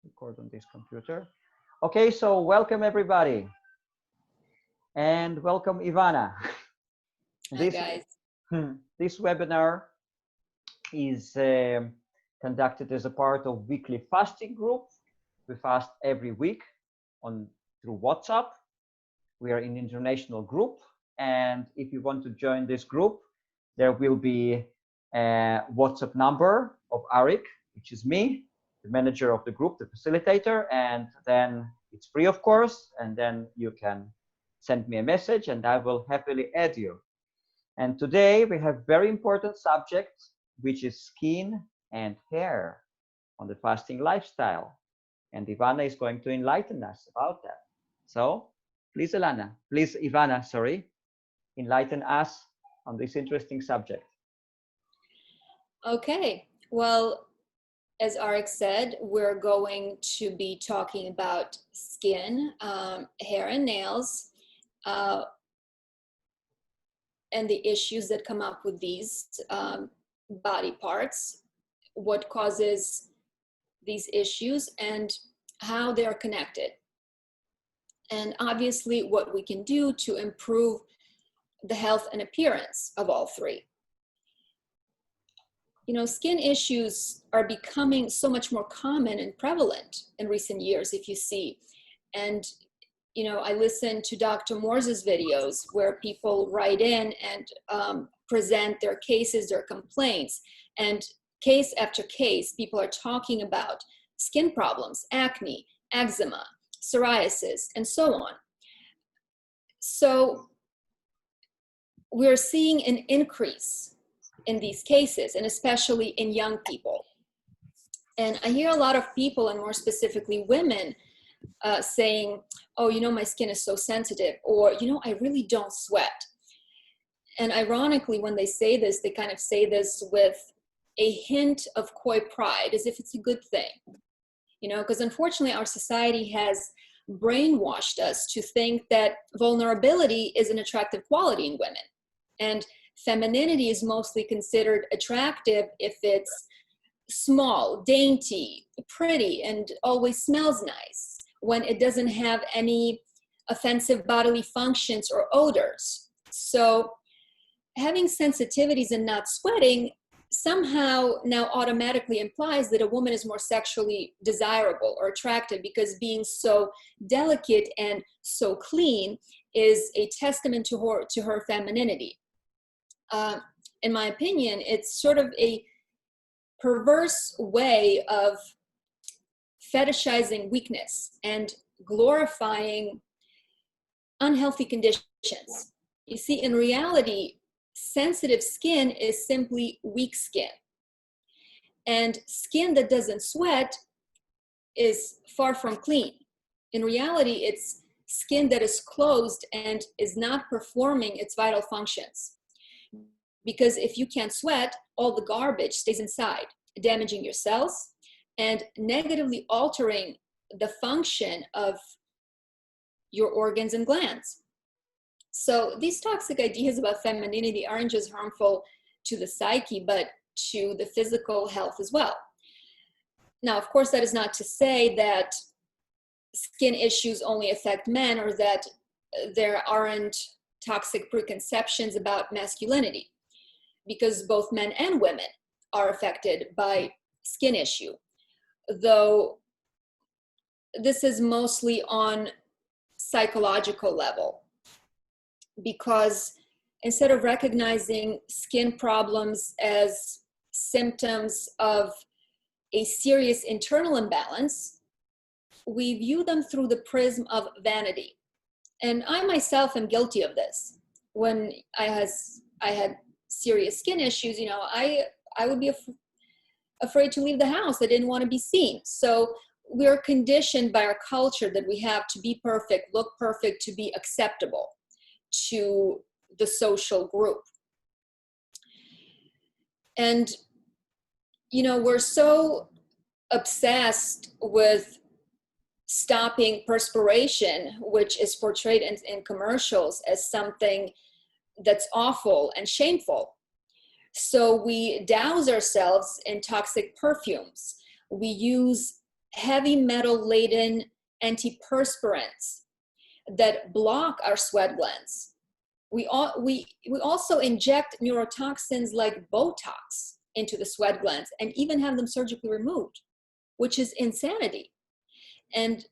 record on this computer. Okay, so welcome everybody, and welcome Ivana. Hi This guys. this webinar is conducted as a part of weekly fasting group. We fast every week on through WhatsApp. We are in international group, and if you want to join this group, there will be a WhatsApp number of Arik, which is me, the manager of the group, the facilitator, and then it's free, of course, and then you can send me a message and I will happily add you. And today we have very important subject, which is skin and hair on the fasting lifestyle. And Ivana is going to enlighten us about that. So please, Ivana, sorry, enlighten us on this interesting subject. Okay, well, as Arik said, we're going to be talking about skin, hair and nails, and the issues that come up with these body parts, what causes these issues, and how they are connected. And obviously what we can do to improve the health and appearance of all three. You know, skin issues are becoming so much more common and prevalent in recent years, if you see. And, you know, I listen to Dr. Morse's videos where people write in and present their cases, their complaints. And case after case, people are talking about skin problems, acne, eczema, psoriasis, and so on. So we're seeing an increase in these cases, and especially in young people. And I hear a lot of people, and more specifically women, saying, oh, you know, my skin is so sensitive, or, you know, I really don't sweat. And ironically, when they say this, they kind of say this with a hint of coy pride, as if it's a good thing. You know, because unfortunately our society has brainwashed us to think that vulnerability is an attractive quality in women. And femininity is mostly considered attractive if it's small, dainty, pretty, and always smells nice, when it doesn't have any offensive bodily functions or odors. So having sensitivities and not sweating somehow now automatically implies that a woman is more sexually desirable or attractive, because being so delicate and so clean is a testament to her femininity. In my opinion, it's sort of a perverse way of fetishizing weakness and glorifying unhealthy conditions. You see, in reality, sensitive skin is simply weak skin. And skin that doesn't sweat is far from clean. In reality, it's skin that is closed and is not performing its vital functions. Because if you can't sweat, all the garbage stays inside, damaging your cells and negatively altering the function of your organs and glands. So these toxic ideas about femininity aren't just harmful to the psyche, but to the physical health as well. Now, of course, that is not to say that skin issues only affect men, or that there aren't toxic preconceptions about masculinity, because both men and women are affected by skin issue, though this is mostly on psychological level, because instead of recognizing skin problems as symptoms of a serious internal imbalance, we view them through the prism of vanity. And I myself am guilty of this. When I had serious skin issues, you know, I would be afraid to leave the house. I didn't want to be seen. So we're conditioned by our culture that we have to be perfect, look perfect, to be acceptable to the social group. And, you know, we're so obsessed with stopping perspiration, which is portrayed in commercials as something that's awful and shameful. So we douse ourselves in toxic perfumes. We use heavy metal laden antiperspirants that block our sweat glands. We also inject neurotoxins like Botox into the sweat glands and even have them surgically removed, which is insanity. And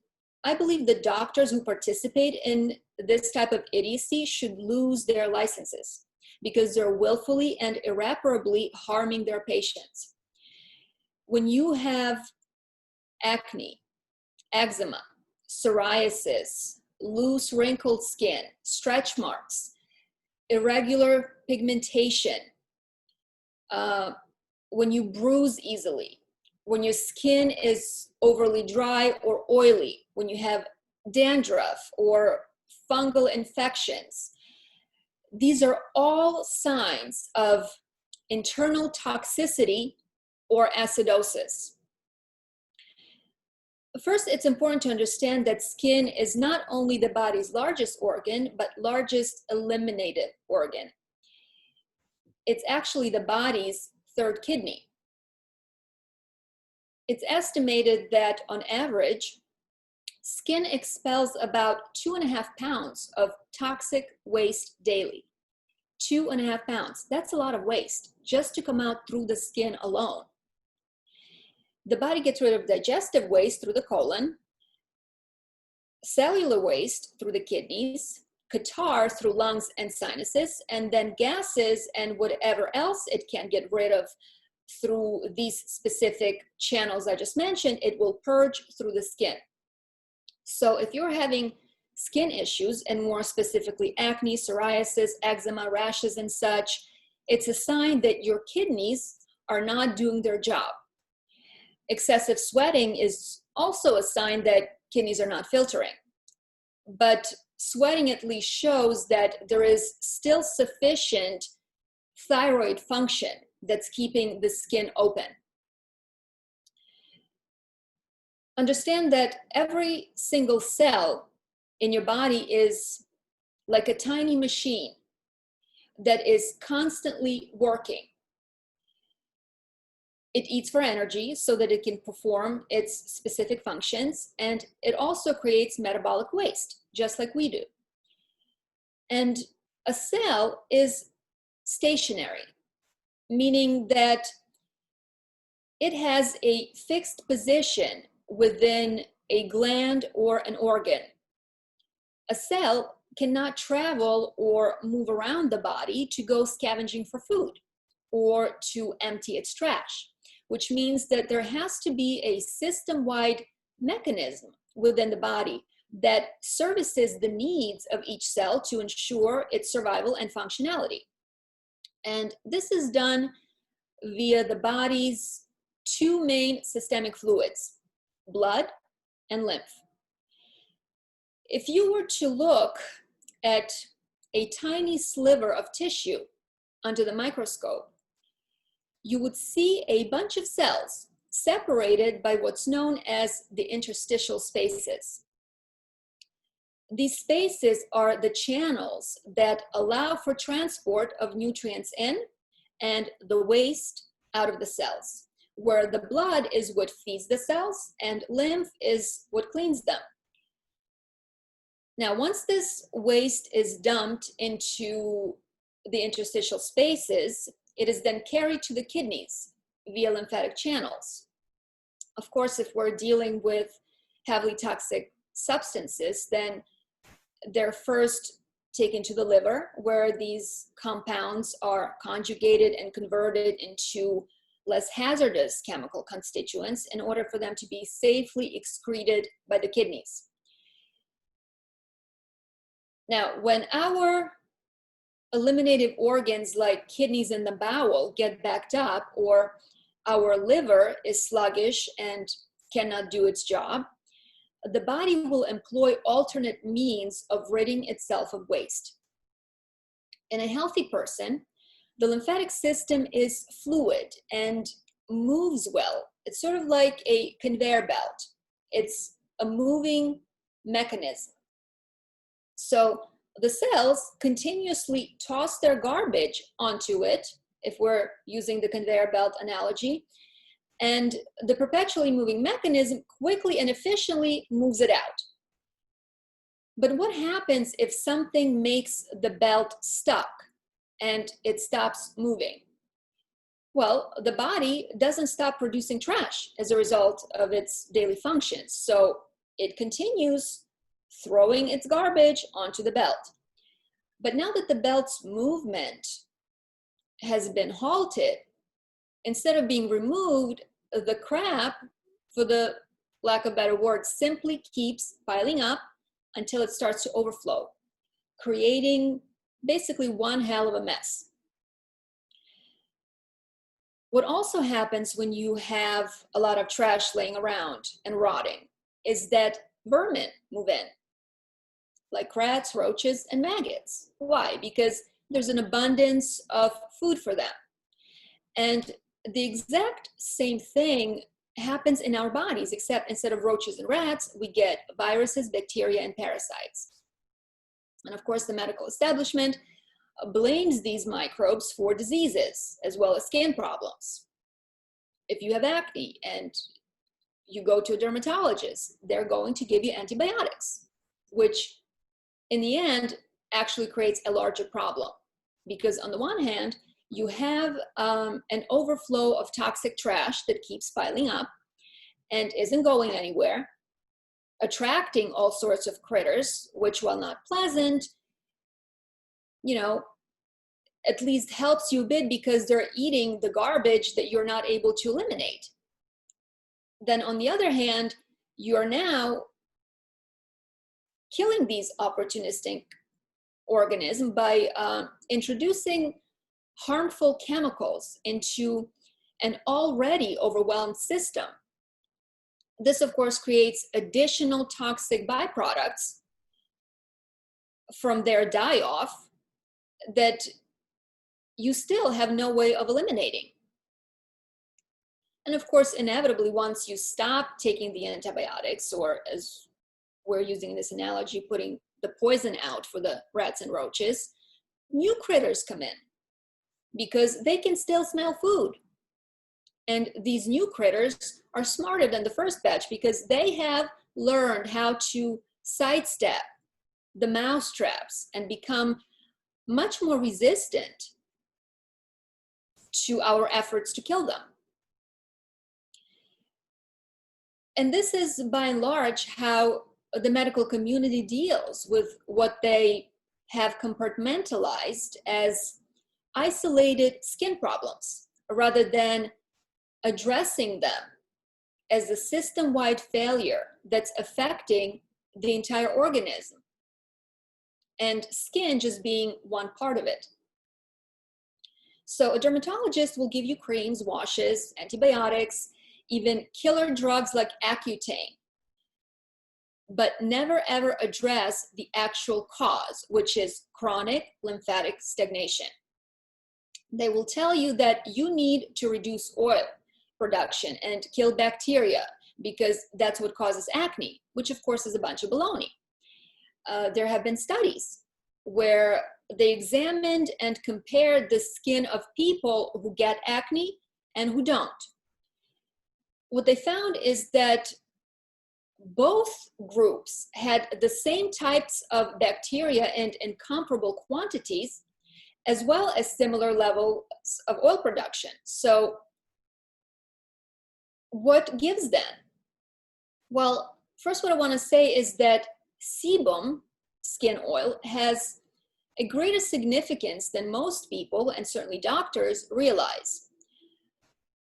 I believe the doctors who participate in this type of idiocy should lose their licenses because they're willfully and irreparably harming their patients. When you have acne, eczema, psoriasis, loose wrinkled skin, stretch marks, irregular pigmentation, when you bruise easily, when your skin is overly dry or oily, when you have dandruff or fungal infections, these are all signs of internal toxicity or acidosis. First, it's important to understand that skin is not only the body's largest organ, but largest eliminated organ. It's actually the body's third kidney. It's estimated that on average, skin expels about 2.5 pounds of toxic waste daily. 2.5 pounds. That's a lot of waste just to come out through the skin alone. The body gets rid of digestive waste through the colon, cellular waste through the kidneys, catarrh through lungs and sinuses, and then gases and whatever else it can get rid of through these specific channels I just mentioned, it will purge through the skin. So if you're having skin issues, and more specifically acne, psoriasis, eczema, rashes, and such, it's a sign that your kidneys are not doing their job. Excessive sweating is also a sign that kidneys are not filtering. But sweating at least shows that there is still sufficient thyroid function that's keeping the skin open. Understand that every single cell in your body is like a tiny machine that is constantly working. It eats for energy so that it can perform its specific functions, and it also creates metabolic waste, just like we do. And a cell is stationary, meaning that it has a fixed position within a gland or an organ. A cell cannot travel or move around the body to go scavenging for food or to empty its trash, which means that there has to be a system-wide mechanism within the body that services the needs of each cell to ensure its survival and functionality. And this is done via the body's two main systemic fluids, blood and lymph. If you were to look at a tiny sliver of tissue under the microscope, you would see a bunch of cells separated by what's known as the interstitial spaces. These spaces are the channels that allow for transport of nutrients in and the waste out of the cells, where the blood is what feeds the cells and lymph is what cleans them. Now, once this waste is dumped into the interstitial spaces, it is then carried to the kidneys via lymphatic channels. Of course, if we're dealing with heavily toxic substances, then they're first taken to the liver, where these compounds are conjugated and converted into less hazardous chemical constituents in order for them to be safely excreted by the kidneys. Now, when our eliminative organs like kidneys and the bowel get backed up, or our liver is sluggish and cannot do its job, the body will employ alternate means of ridding itself of waste. In a healthy person, the lymphatic system is fluid and moves well. It's sort of like a conveyor belt. It's a moving mechanism. So the cells continuously toss their garbage onto it, if we're using the conveyor belt analogy, And the perpetually moving mechanism quickly and efficiently moves it out. But what happens if something makes the belt stuck and it stops moving? Well, the body doesn't stop producing trash as a result of its daily functions. So it continues throwing its garbage onto the belt. But now that the belt's movement has been halted, instead of being removed, the crap, for the lack of better word, simply keeps piling up until it starts to overflow, creating basically one hell of a mess. What also happens when you have a lot of trash laying around and rotting is that vermin move in, like rats, roaches, and maggots. Why? Because there's an abundance of food for them. And the exact same thing happens in our bodies, except instead of roaches and rats, we get viruses, bacteria, and parasites. And of course, the medical establishment blames these microbes for diseases as well as skin problems. If you have acne and you go to a dermatologist, they're going to give you antibiotics, which in the end actually creates a larger problem. Because on the one hand, you have an overflow of toxic trash that keeps piling up and isn't going anywhere, attracting all sorts of critters, which, while not pleasant, at least helps you a bit because they're eating the garbage that you're not able to eliminate. Then on the other hand, you're now killing these opportunistic organisms by introducing harmful chemicals into an already overwhelmed system. This, of course, creates additional toxic byproducts from their die-off that you still have no way of eliminating. And of course, inevitably, once you stop taking the antibiotics, or as we're using this analogy, putting the poison out for the rats and roaches, new critters come in because they can still smell food. And these new critters are smarter than the first batch because they have learned how to sidestep the mouse traps and become much more resistant to our efforts to kill them. And this is by and large how the medical community deals with what they have compartmentalized as isolated skin problems, rather than addressing them as a system-wide failure that's affecting the entire organism, and skin just being one part of it. So a dermatologist will give you creams, washes, antibiotics, even killer drugs like Accutane, but never ever address the actual cause, which is chronic lymphatic stagnation. They will tell you that you need to reduce oil production and kill bacteria because that's what causes acne, which of course is a bunch of baloney. There have been studies where they examined and compared the skin of people who get acne and who don't. What they found is that both groups had the same types of bacteria and in comparable quantities, as well as similar levels of oil production. So what gives then? Well, first what I want to say is that sebum, skin oil, has a greater significance than most people, and certainly doctors, realize.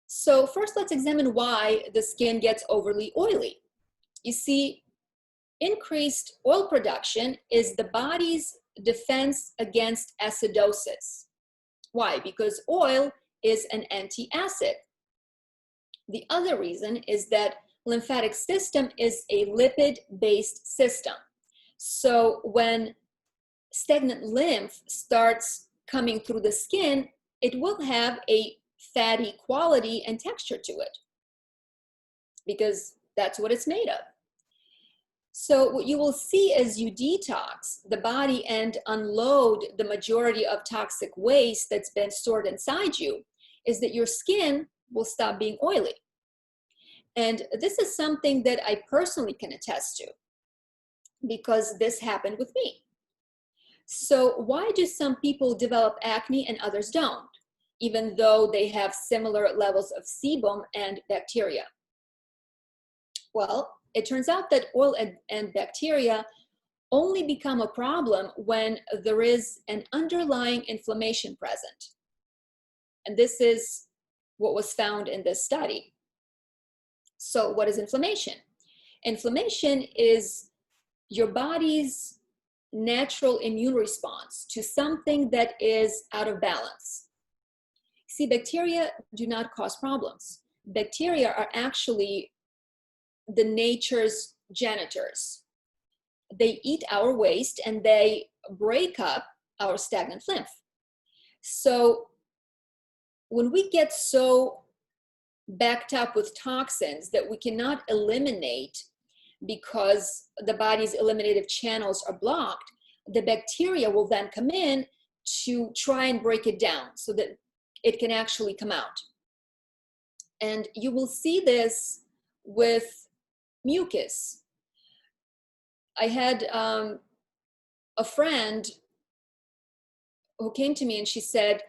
So first, let's examine why the skin gets overly oily. You see, increased oil production is the body's defense against acidosis. Why? Because oil is an anti-acid. The other reason is that lymphatic system is a lipid-based system. So when stagnant lymph starts coming through the skin, it will have a fatty quality and texture to it because that's what it's made of. So what you will see as you detox the body and unload the majority of toxic waste that's been stored inside you is that your skin will stop being oily. And this is something that I personally can attest to because this happened with me. So why do some people develop acne and others don't, even though they have similar levels of sebum and bacteria? Well, it turns out that oil and bacteria only become a problem when there is an underlying inflammation present. And this is what was found in this study. So what is inflammation? Inflammation is your body's natural immune response to something that is out of balance. See, bacteria do not cause problems. Bacteria are actually the nature's janitors. They eat our waste and they break up our stagnant lymph. So when we get so backed up with toxins that we cannot eliminate because the body's eliminative channels are blocked, the bacteria will then come in to try and break it down so that it can actually come out. And you will see this with mucus. I had a friend who came to me and she said,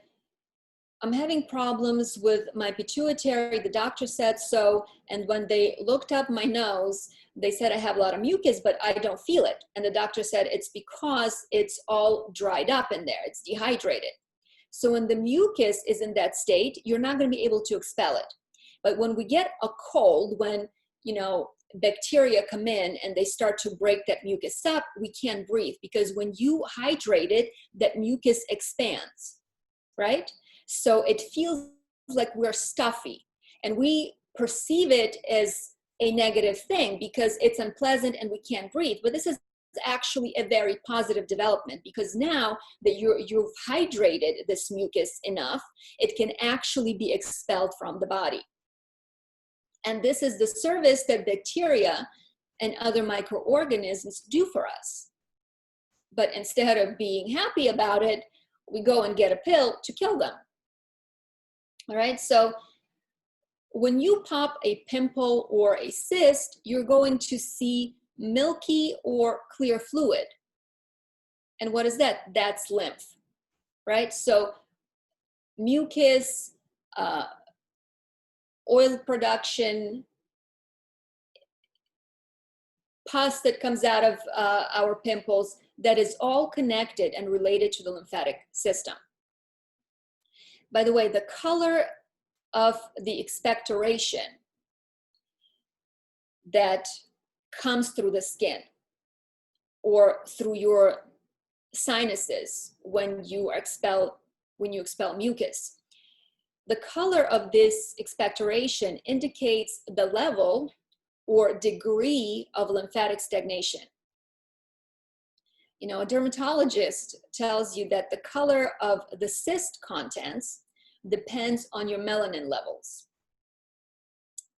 I'm having problems with my pituitary. The doctor said so. And when they looked up my nose, they said I have a lot of mucus, but I don't feel it. And the doctor said it's because it's all dried up in there. It's dehydrated. So when the mucus is in that state, you're not going to be able to expel it. But when we get a cold, when, bacteria come in and they start to break that mucus up, we can't breathe because when you hydrate it, that mucus expands, right? So it feels like we're stuffy and we perceive it as a negative thing because it's unpleasant and we can't breathe. But this is actually a very positive development because now that you've hydrated this mucus enough, it can actually be expelled from the body. And this is the service that bacteria and other microorganisms do for us. But instead of being happy about it, we go and get a pill to kill them. All right, so when you pop a pimple or a cyst, you're going to see milky or clear fluid. And what is that? That's lymph, right? So mucus, oil production, pus that comes out of our pimples, that is all connected and related to the lymphatic system. By the way, the color of the expectoration that comes through the skin or through your sinuses when you expel mucus, the color of this expectoration indicates the level or degree of lymphatic stagnation. A dermatologist tells you that the color of the cyst contents depends on your melanin levels.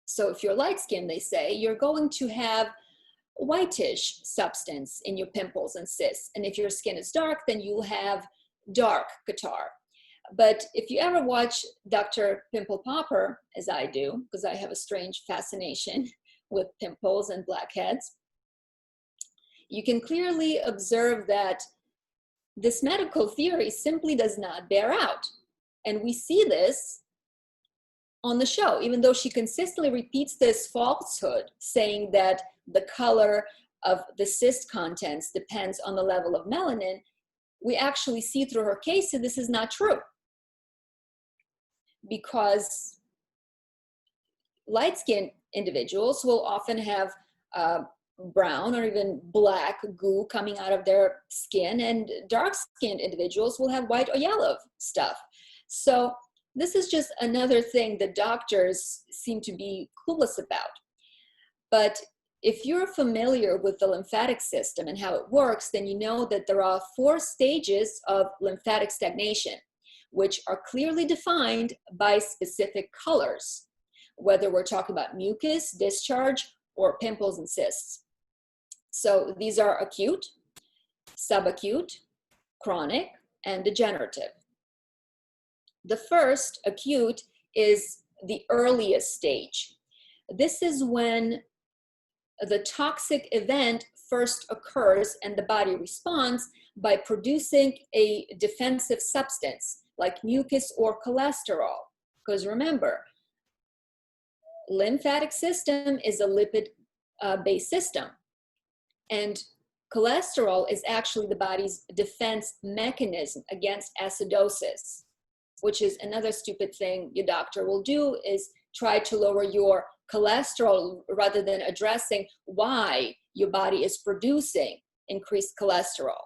So if you're light skinned, they say, you're going to have whitish substance in your pimples and cysts. And if your skin is dark, then you'll have dark catarrh. But if you ever watch Dr. Pimple Popper, as I do, because I have a strange fascination with pimples and blackheads, you can clearly observe that this medical theory simply does not bear out. And we see this on the show, even though she consistently repeats this falsehood, saying that the color of the cyst contents depends on the level of melanin. We actually see through her case that this is not true, because light-skinned individuals will often have brown or even black goo coming out of their skin, and dark-skinned individuals will have white or yellow stuff. So this is just another thing that doctors seem to be clueless about. But if you're familiar with the lymphatic system and how it works, then you know that there are 4 stages of lymphatic stagnation, which are clearly defined by specific colors, whether we're talking about mucus, discharge, or pimples and cysts. So these are acute, subacute, chronic, and degenerative. The first, acute, is the earliest stage. this is when the toxic event first occurs and the body responds by producing a defensive substance like mucus or cholesterol. Because remember, lymphatic system is a lipid-based system, and cholesterol is actually the body's defense mechanism against acidosis, which is another stupid thing your doctor will do, is try to lower your cholesterol rather than addressing why your body is producing increased cholesterol,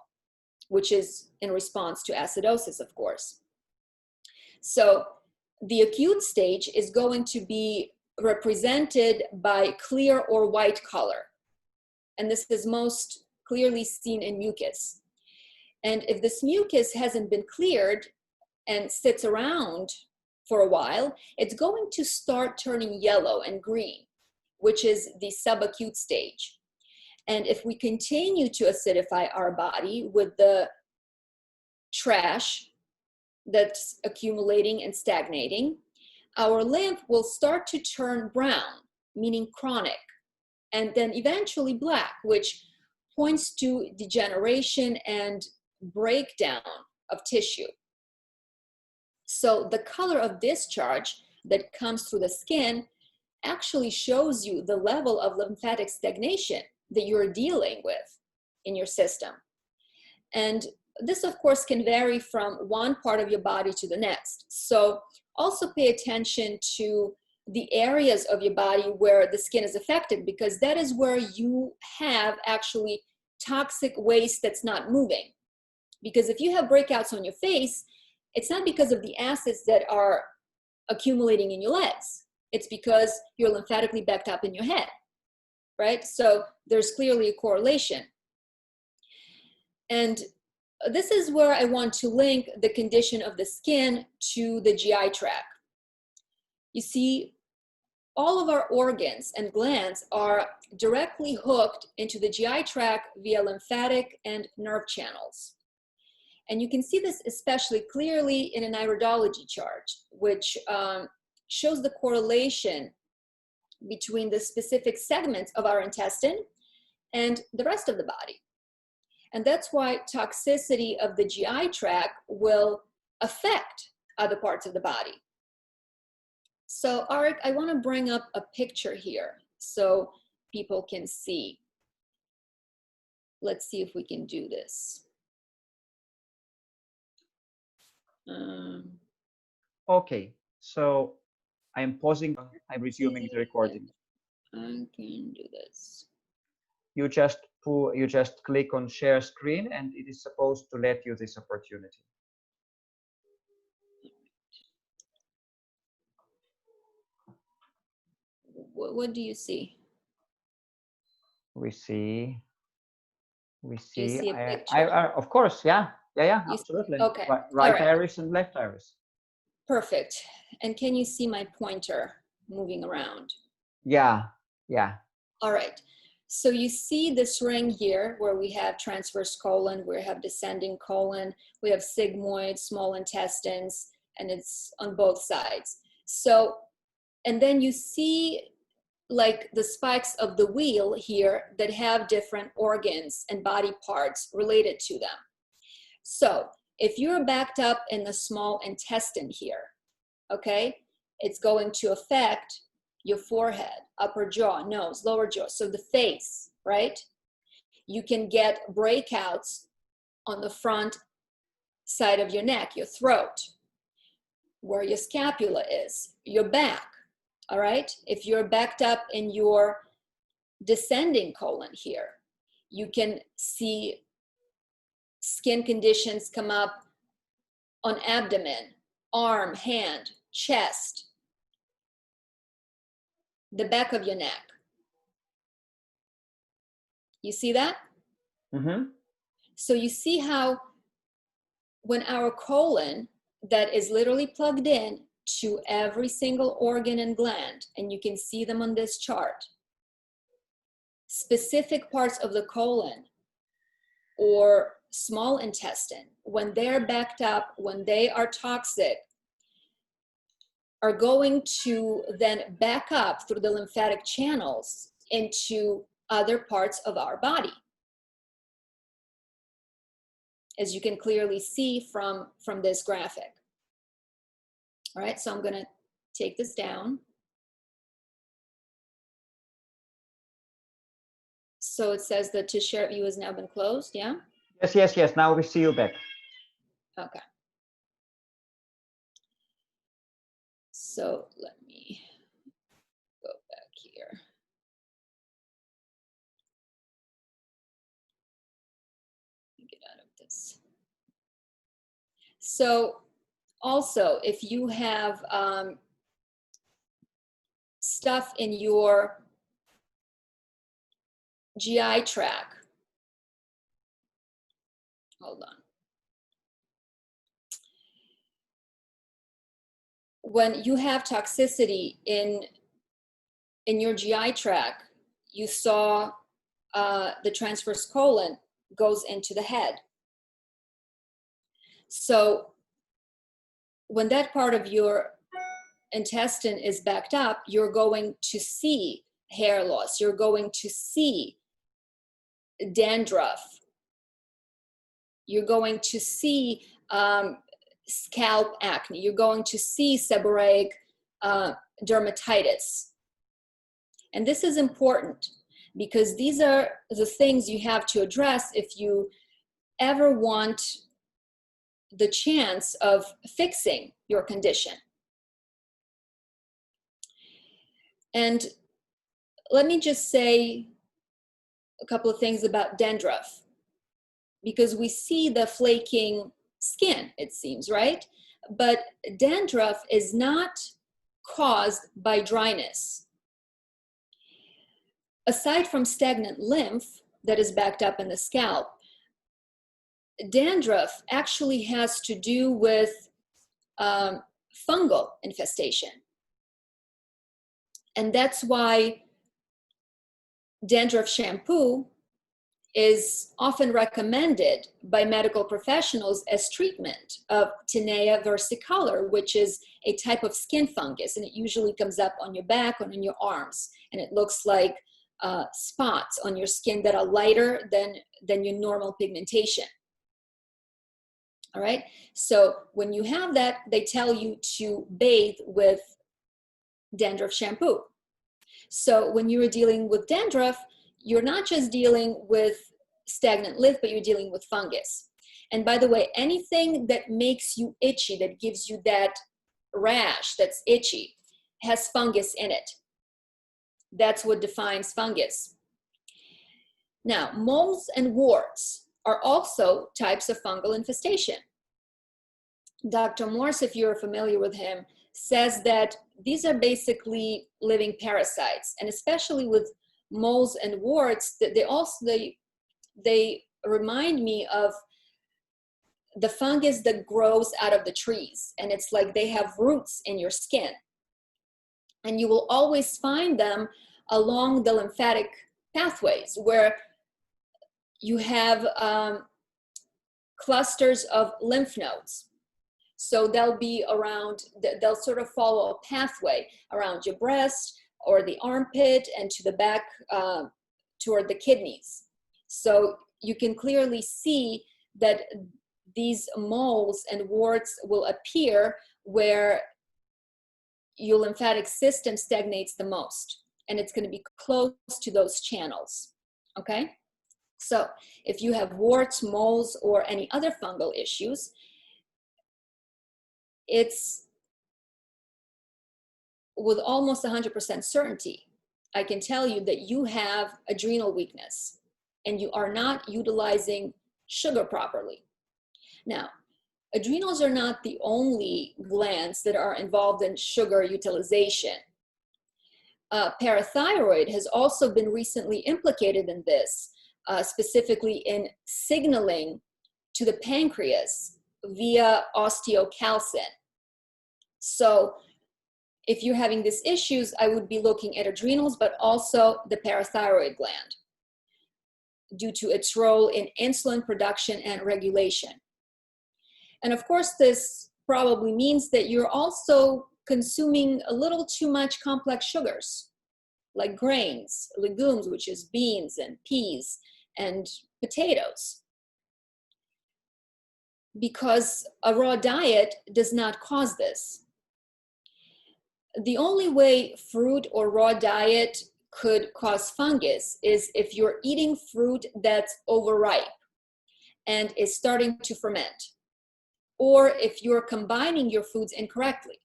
which is in response to acidosis, of course. So the acute stage is going to be represented by clear or white color. And this is most clearly seen in mucus. And if this mucus hasn't been cleared and sits around for a while, it's going to start turning yellow and green, which is the subacute stage. And if we continue to acidify our body with the trash that's accumulating and stagnating, our lymph will start to turn brown, meaning chronic, and then eventually black, which points to degeneration and breakdown of tissue. So the color of discharge that comes through the skin actually shows you the level of lymphatic stagnation that you're dealing with in your system. And this, of course, can vary from one part of your body to the next. So also pay attention to the areas of your body where the skin is affected, because that is where you have actually toxic waste that's not moving. Because if you have breakouts on your face, it's not because of the acids that are accumulating in your legs. It's because you're lymphatically backed up in your head, right? So there's clearly a correlation. And this is where I want to link the condition of the skin to the GI tract. You see, all of our organs and glands are directly hooked into the GI tract via lymphatic and nerve channels. And you can see this especially clearly in an iridology chart, which shows the correlation between the specific segments of our intestine and the rest of the body. And that's why toxicity of the GI tract will affect other parts of the body. So Arik, I want to bring up a picture here so people can see. Let's see if we can do this. Okay, so I'm pausing, I'm resuming the recording. I can do this. You just click on share screen and it is supposed to let you this opportunity. What do you see? We see Do you see a picture? of course, yeah, absolutely. Okay. Right right. iris and left iris. Perfect. And can you see my pointer moving around? Yeah. All right. So you see this ring here where we have transverse colon, we have descending colon, we have sigmoid, small intestines, and it's on both sides. So, and then you see like the spikes of the wheel here that have different organs and body parts related to them. So if you're backed up in the small intestine here, okay, it's going to affect your forehead, upper jaw, nose, lower jaw, so the face, right? You can get breakouts on the front side of your neck, your throat, where your scapula is, your back, all right? If you're backed up in your descending colon here, you can see skin conditions come up on abdomen, arm, hand, chest, the back of your neck. You see that? Mm-hmm. So you see how when our colon that is literally plugged in to every single organ and gland, and you can see them on this chart, specific parts of the colon or small intestine, when they're backed up, when they are toxic, are going to then back up through the lymphatic channels into other parts of our body, as you can clearly see from this graphic. All right, so I'm going to take this down. So it says that to share view has now been closed, yeah? Yes, yes, yes. Now we see you back. Okay. So let me go back here. Get out of this. So also, if you have stuff in your GI tract, hold on. When you have toxicity in your GI tract, you saw the transverse colon goes into the head. So when that part of your intestine is backed up, you're going to see hair loss. You're going to see dandruff. You're going to see scalp acne. You're going to see seborrheic dermatitis. And this is important because these are the things you have to address if you ever want the chance of fixing your condition. And let me just say a couple of things about dandruff, because we see the flaking skin, it seems, right? But dandruff is not caused by dryness. Aside from stagnant lymph that is backed up in the scalp, dandruff actually has to do with fungal infestation. And that's why dandruff shampoo is often recommended by medical professionals as treatment of Tinea versicolor, which is a type of skin fungus, and it usually comes up on your back or on your arms, and it looks like spots on your skin that are lighter than your normal pigmentation. All right, so when you have that, they tell you to bathe with dandruff shampoo. So when you're dealing with dandruff, you're not just dealing with stagnant lymph, but you're dealing with fungus. And by the way, anything that makes you itchy, that gives you that rash that's itchy, has fungus in it. That's what defines fungus. Now, moles and warts are also types of fungal infestation. Dr. Morse, if you're familiar with him, says that these are basically living parasites, and especially with moles and warts, they remind me of the fungus that grows out of the trees, and it's like they have roots in your skin, and you will always find them along the lymphatic pathways where you have clusters of lymph nodes. So they'll be around, they'll sort of follow a pathway around your breast or the armpit and to the back toward the kidneys. So you can clearly see that these moles and warts will appear where your lymphatic system stagnates the most, and it's going to be close to those channels, okay? So if you have warts, moles, or any other fungal issues, it's with almost 100% certainty, I can tell you that you have adrenal weakness and you are not utilizing sugar properly. Now, adrenals are not the only glands that are involved in sugar utilization. Parathyroid has also been recently implicated in this, specifically in signaling to the pancreas via osteocalcin. So if you're having these issues, I would be looking at adrenals, but also the parathyroid gland due to its role in insulin production and regulation. And of course, this probably means that you're also consuming a little too much complex sugars, like grains, legumes, which is beans and peas and potatoes. Because a raw diet does not cause this. The only way fruit or raw diet could cause fungus is if you're eating fruit that's overripe and is starting to ferment, or if you're combining your foods incorrectly.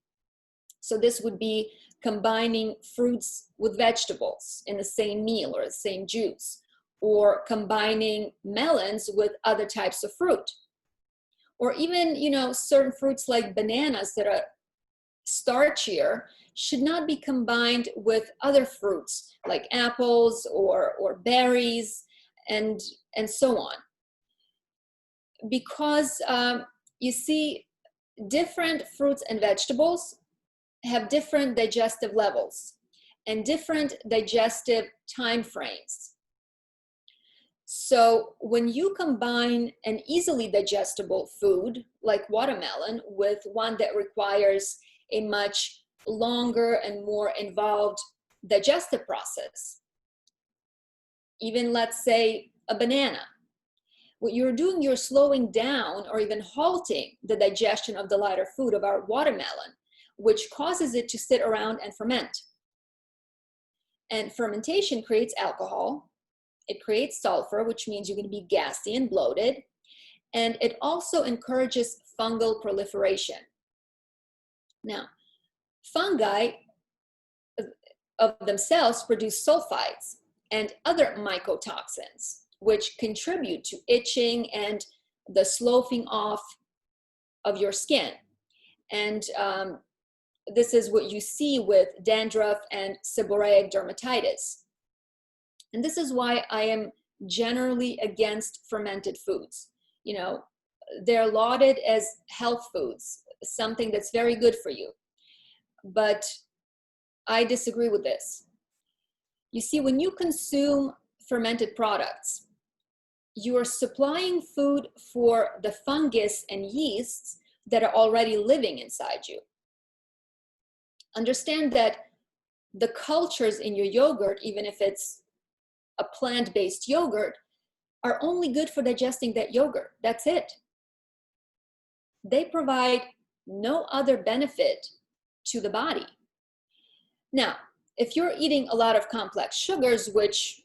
So this would be combining fruits with vegetables in the same meal or the same juice, or combining melons with other types of fruit, or even, certain fruits like bananas that are starchier should not be combined with other fruits like apples or berries and so on. Because you see, different fruits and vegetables have different digestive levels and different digestive time frames. So when you combine an easily digestible food like watermelon with one that requires a much longer and more involved digestive process, even let's say a banana, what you're doing, you're slowing down or even halting the digestion of the lighter food of our watermelon, which causes it to sit around and ferment. And fermentation creates alcohol. It creates sulfur, which means you're going to be gassy and bloated. And it also encourages fungal proliferation. Now, fungi of themselves produce sulfites and other mycotoxins, which contribute to itching and the sloughing off of your skin. And this is what you see with dandruff and seborrheic dermatitis. And this is why I am generally against fermented foods. They're lauded as health foods, something that's very good for you. But I disagree with this. You see, when you consume fermented products, you are supplying food for the fungus and yeasts that are already living inside you. Understand that the cultures in your yogurt, even if it's a plant-based yogurt, are only good for digesting that yogurt. That's it. They provide no other benefit to the body. Now, if you're eating a lot of complex sugars, which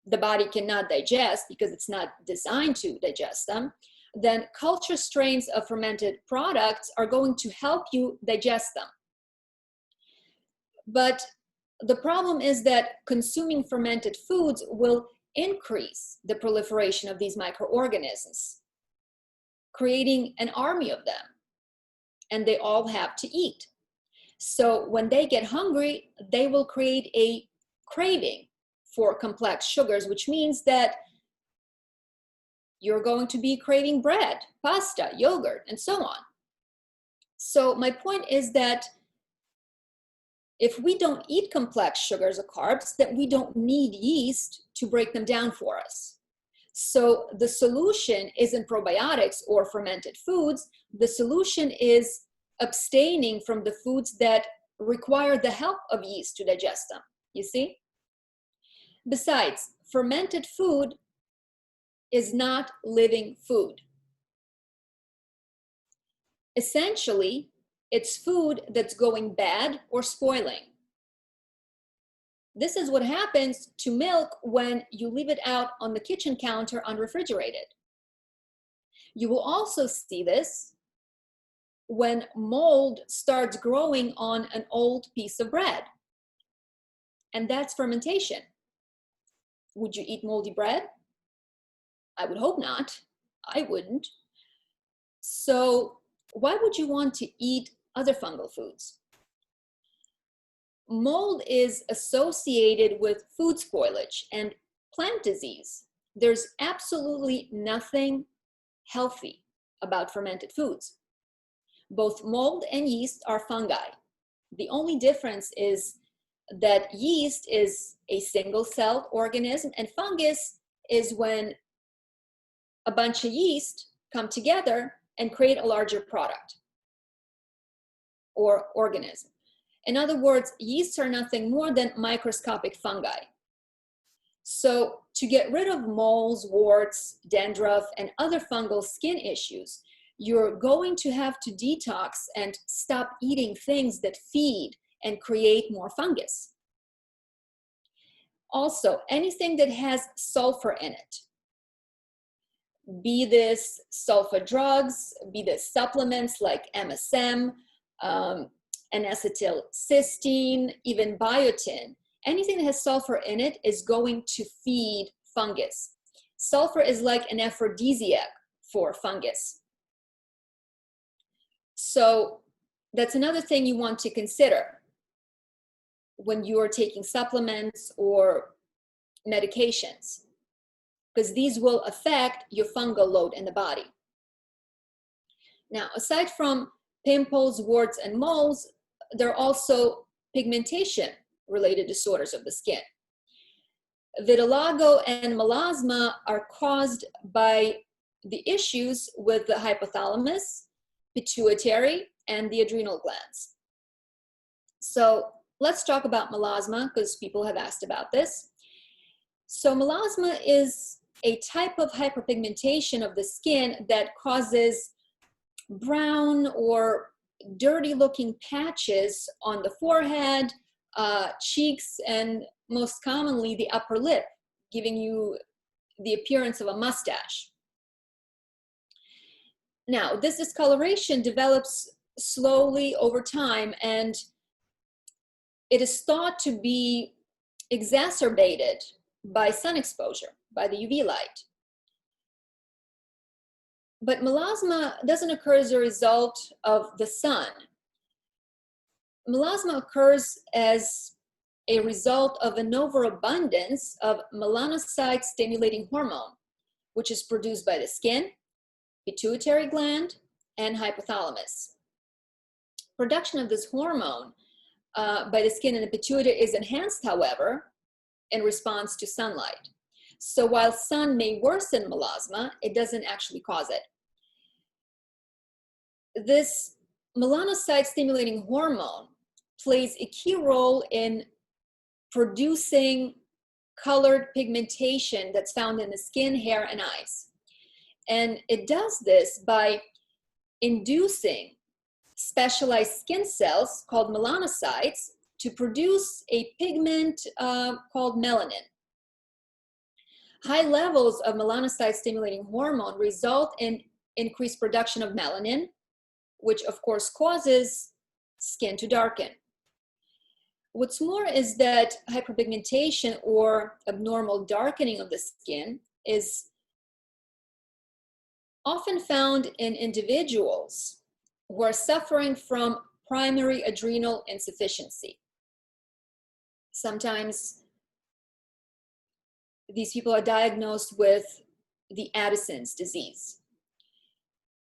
the body cannot digest because it's not designed to digest them, then culture strains of fermented products are going to help you digest them. But the problem is that consuming fermented foods will increase the proliferation of these microorganisms, creating an army of them, and they all have to eat. So when they get hungry, they will create a craving for complex sugars, which means that you're going to be craving bread, pasta, yogurt, and so on. So my point is that if we don't eat complex sugars or carbs, then we don't need yeast to break them down for us. So the solution isn't probiotics or fermented foods. The solution is abstaining from the foods that require the help of yeast to digest them, you see? Besides, fermented food is not living food. Essentially, it's food that's going bad or spoiling. This is what happens to milk when you leave it out on the kitchen counter unrefrigerated. You will also see this when mold starts growing on an old piece of bread. And that's fermentation. Would you eat moldy bread? I would hope not. I wouldn't. So why would you want to eat other fungal foods? Mold is associated with food spoilage and plant disease. There's absolutely nothing healthy about fermented foods. Both mold and yeast are fungi. The only difference is that yeast is a single-celled organism, and fungus is when a bunch of yeast come together and create a larger product. or organism. In other words, yeasts are nothing more than microscopic fungi. So to get rid of moles, warts, dandruff, and other fungal skin issues, you're going to have to detox and stop eating things that feed and create more fungus. Also, anything that has sulfur in it, be this sulfur drugs, be this supplements like MSM, N-acetylcysteine, even biotin, anything that has sulfur in it is going to feed fungus. Sulfur is like an aphrodisiac for fungus. So that's another thing you want to consider when you are taking supplements or medications, because these will affect your fungal load in the body. Now, aside from pimples, warts, and moles, there are also pigmentation-related disorders of the skin. Vitiligo and melasma are caused by the issues with the hypothalamus, pituitary, and the adrenal glands. So let's talk about melasma, because people have asked about this. So melasma is a type of hyperpigmentation of the skin that causes brown or dirty looking patches on the forehead, cheeks, and most commonly the upper lip, giving you the appearance of a mustache. Now, this discoloration develops slowly over time, and it is thought to be exacerbated by sun exposure, by the UV light. But melasma doesn't occur as a result of the sun. Melasma occurs as a result of an overabundance of melanocyte-stimulating hormone, which is produced by the skin, pituitary gland, and hypothalamus. Production of this hormone by the skin and the pituitary is enhanced, however, in response to sunlight. So while sun may worsen melasma, it doesn't actually cause it. This melanocyte-stimulating hormone plays a key role in producing colored pigmentation that's found in the skin, hair, and eyes. And it does this by inducing specialized skin cells called melanocytes to produce a pigment called melanin. High levels of melanocyte-stimulating hormone result in increased production of melanin, which of course causes skin to darken. What's more is that hyperpigmentation or abnormal darkening of the skin is often found in individuals who are suffering from primary adrenal insufficiency. Sometimes these people are diagnosed with the Addison's disease.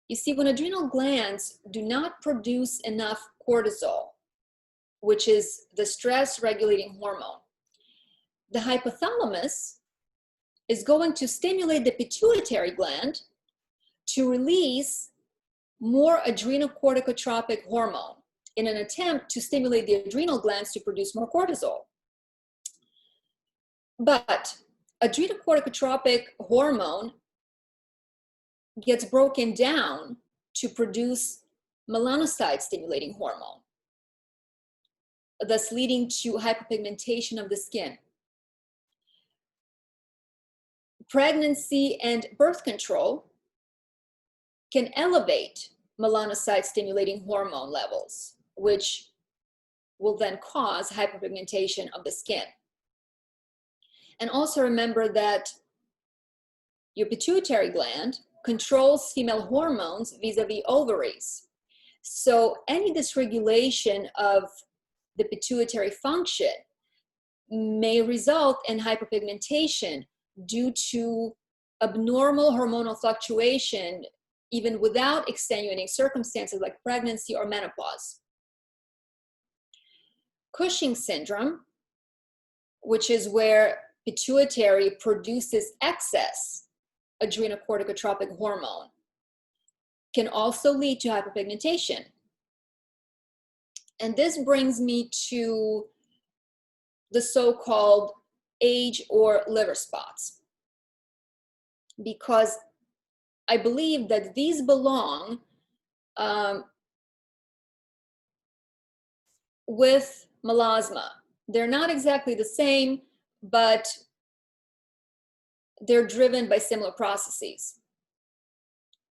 You see, when adrenal glands do not produce enough cortisol, which is the stress-regulating hormone, the hypothalamus is going to stimulate the pituitary gland to release more adrenocorticotropic hormone in an attempt to stimulate the adrenal glands to produce more cortisol. But adrenocorticotropic hormone gets broken down to produce melanocyte-stimulating hormone, thus leading to hyperpigmentation of the skin. Pregnancy and birth control can elevate melanocyte-stimulating hormone levels, which will then cause hyperpigmentation of the skin. And also remember that your pituitary gland controls female hormones vis-a-vis ovaries. So any dysregulation of the pituitary function may result in hyperpigmentation due to abnormal hormonal fluctuation, even without extenuating circumstances like pregnancy or menopause. Cushing's syndrome, which is where pituitary produces excess adrenocorticotropic hormone, can also lead to hyperpigmentation. And this brings me to the so-called age or liver spots, because I believe that these belong with melasma. They're not exactly the same, but they're driven by similar processes.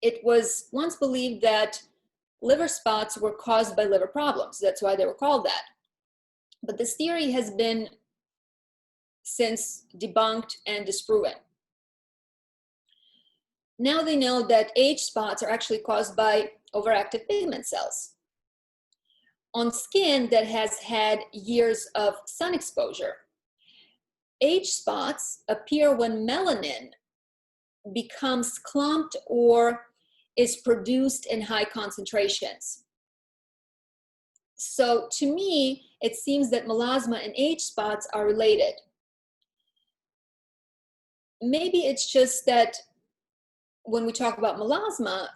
It was once believed that liver spots were caused by liver problems. That's why they were called that. But this theory has been since debunked and disproven. Now they know that age spots are actually caused by overactive pigment cells on skin that has had years of sun exposure. Age spots appear when melanin becomes clumped or is produced in high concentrations. So to me, it seems that melasma and age spots are related. Maybe it's just that when we talk about melasma,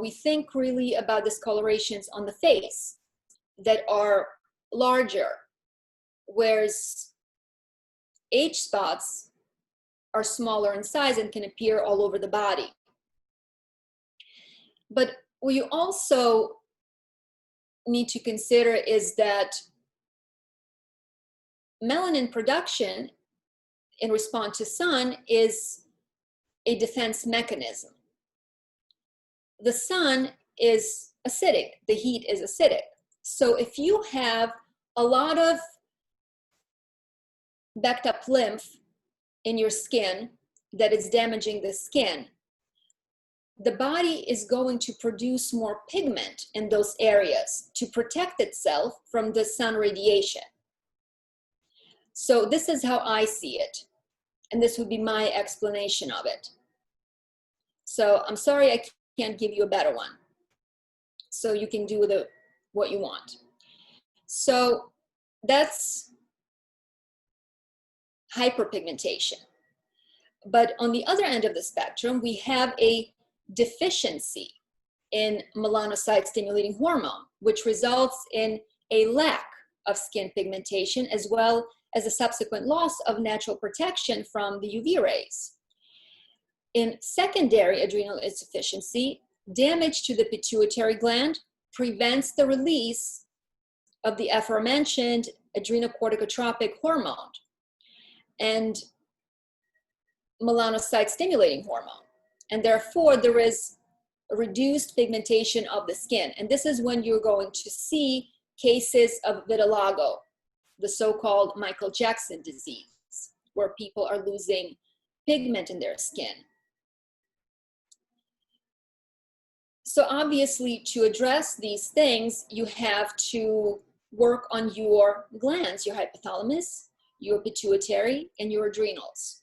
we think really about discolorations on the face that are larger, whereas age spots are smaller in size and can appear all over the body. But what you also need to consider is that melanin production in response to sun is a defense mechanism. The sun is acidic, the heat is acidic. So if you have a lot of backed up lymph in your skin that is damaging the skin, the body is going to produce more pigment in those areas to protect itself from the sun radiation. So this is how I see it, and this would be my explanation of it. So I'm sorry I can't give you a better one, so you can do what you want. So that's hyperpigmentation. But on the other end of the spectrum, we have a deficiency in melanocyte stimulating hormone, which results in a lack of skin pigmentation, as well as a subsequent loss of natural protection from the UV rays. In secondary adrenal insufficiency, damage to the pituitary gland prevents the release of the aforementioned adrenocorticotropic hormone and melanocyte stimulating hormone. And therefore, there is a reduced pigmentation of the skin. And this is when you're going to see cases of vitiligo, the so-called Michael Jackson disease, where people are losing pigment in their skin. So obviously, to address these things, you have to work on your glands, your hypothalamus, your pituitary, and your adrenals.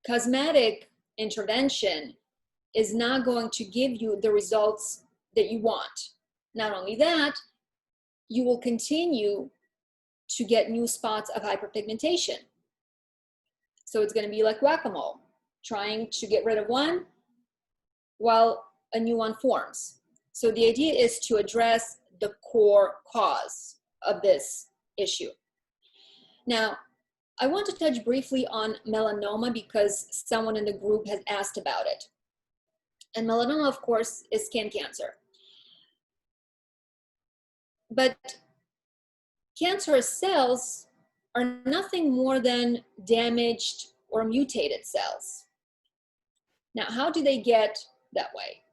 Cosmetic intervention is not going to give you the results that you want. Not only that, you will continue to get new spots of hyperpigmentation. So it's going to be like whack-a-mole, trying to get rid of one while a new one forms. So the idea is to address the core cause of this issue. Now, I want to touch briefly on melanoma because someone in the group has asked about it. And melanoma, of course, is skin cancer. But cancerous cells are nothing more than damaged or mutated cells. Now, how do they get that way?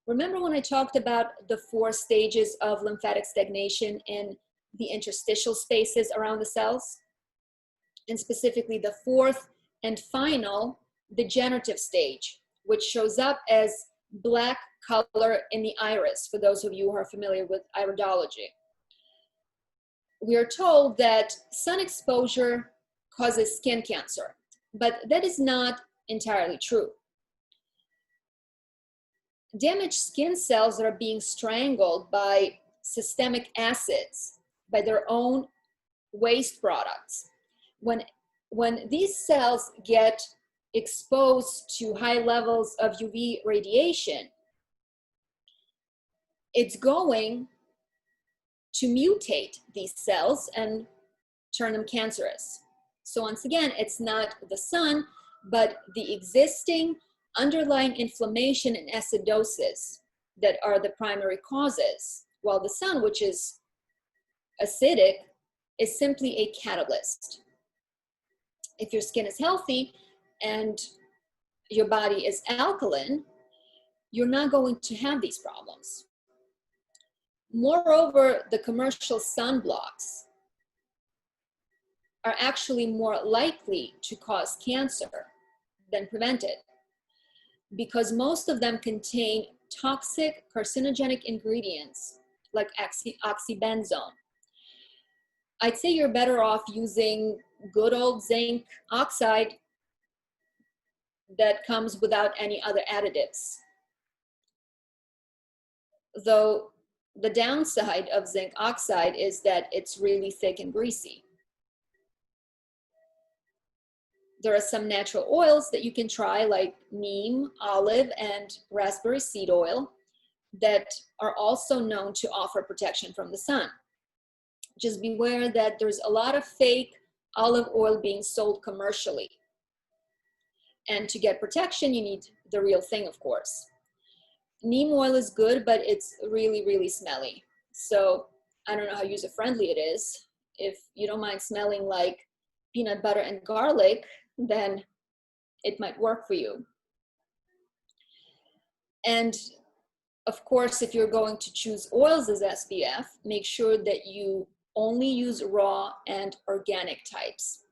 Remember when I talked about the 4 stages of lymphatic stagnation in the interstitial spaces around the cells? And specifically the 4th and final degenerative stage, which shows up as black color in the iris, for those of you who are familiar with iridology. We are told that sun exposure causes skin cancer, but that is not entirely true. Damaged skin cells that are being strangled by systemic acids, by their own waste products. When these cells get exposed to high levels of UV radiation, it's going to mutate these cells and turn them cancerous. So once again, it's not the sun, but the existing underlying inflammation and acidosis that are the primary causes, while the sun, which is acidic, is simply a catalyst. If your skin is healthy and your body is alkaline, you're not going to have these problems. Moreover, the commercial sunblocks are actually more likely to cause cancer than prevent it, because most of them contain toxic carcinogenic ingredients like oxybenzone. I'd say you're better off using good old zinc oxide that comes without any other additives. Though the downside of zinc oxide is that it's really thick and greasy. There are some natural oils that you can try, like neem, olive, and raspberry seed oil, that are also known to offer protection from the sun. Just beware that there's a lot of fake olive oil being sold commercially. And to get protection, you need the real thing, of course. Neem oil is good, but it's really, really smelly. So I don't know how user-friendly it is. If you don't mind smelling like peanut butter and garlic, then it might work for you. And of course, if you're going to choose oils as SPF, make sure that you only use raw and organic types.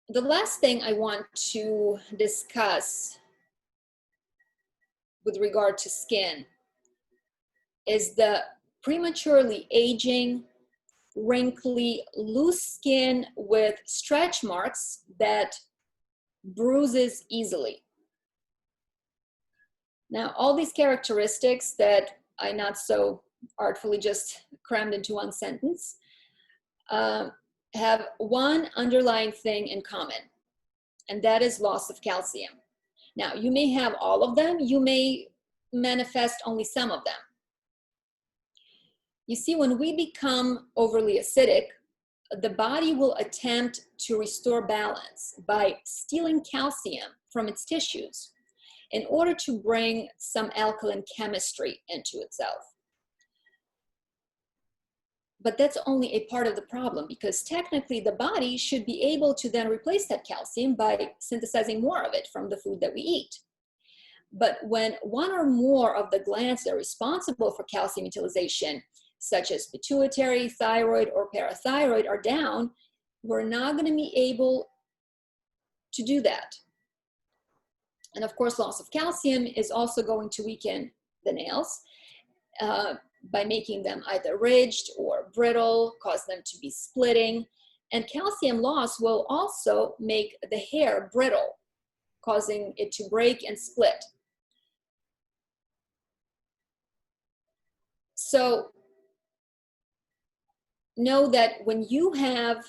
The last thing I want to discuss with regard to skin is the prematurely aging, wrinkly, loose skin with stretch marks that bruises easily. Now, all these characteristics that I not so artfully just crammed into one sentence have one underlying thing in common, and that is loss of calcium. Now, you may have all of them, you may manifest only some of them. You see, when we become overly acidic, the body will attempt to restore balance by stealing calcium from its tissues in order to bring some alkaline chemistry into itself. But that's only a part of the problem, because technically the body should be able to then replace that calcium by synthesizing more of it from the food that we eat. But when one or more of the glands that are responsible for calcium utilization, such as pituitary, thyroid, or parathyroid, are down, we're not going to be able to do that. And of course, loss of calcium is also going to weaken the nails by making them either ridged or brittle, cause them to be splitting. And calcium loss will also make the hair brittle, causing it to break and split. So know that when you have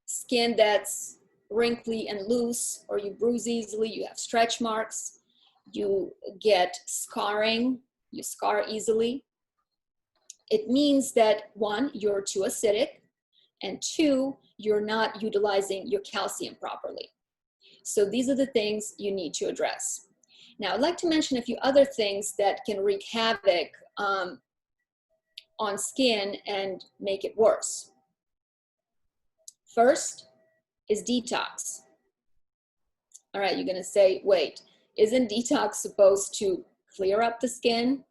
skin that's wrinkly and loose, or you bruise easily, you have stretch marks, you get scarring, you scar easily, it means that one, you're too acidic, and two, you're not utilizing your calcium properly. So these are the things you need to address. Now, I'd like to mention a few other things that can wreak havoc on skin and make it worse. First is detox. All right, you're gonna say, wait, isn't detox supposed to clear up the skin?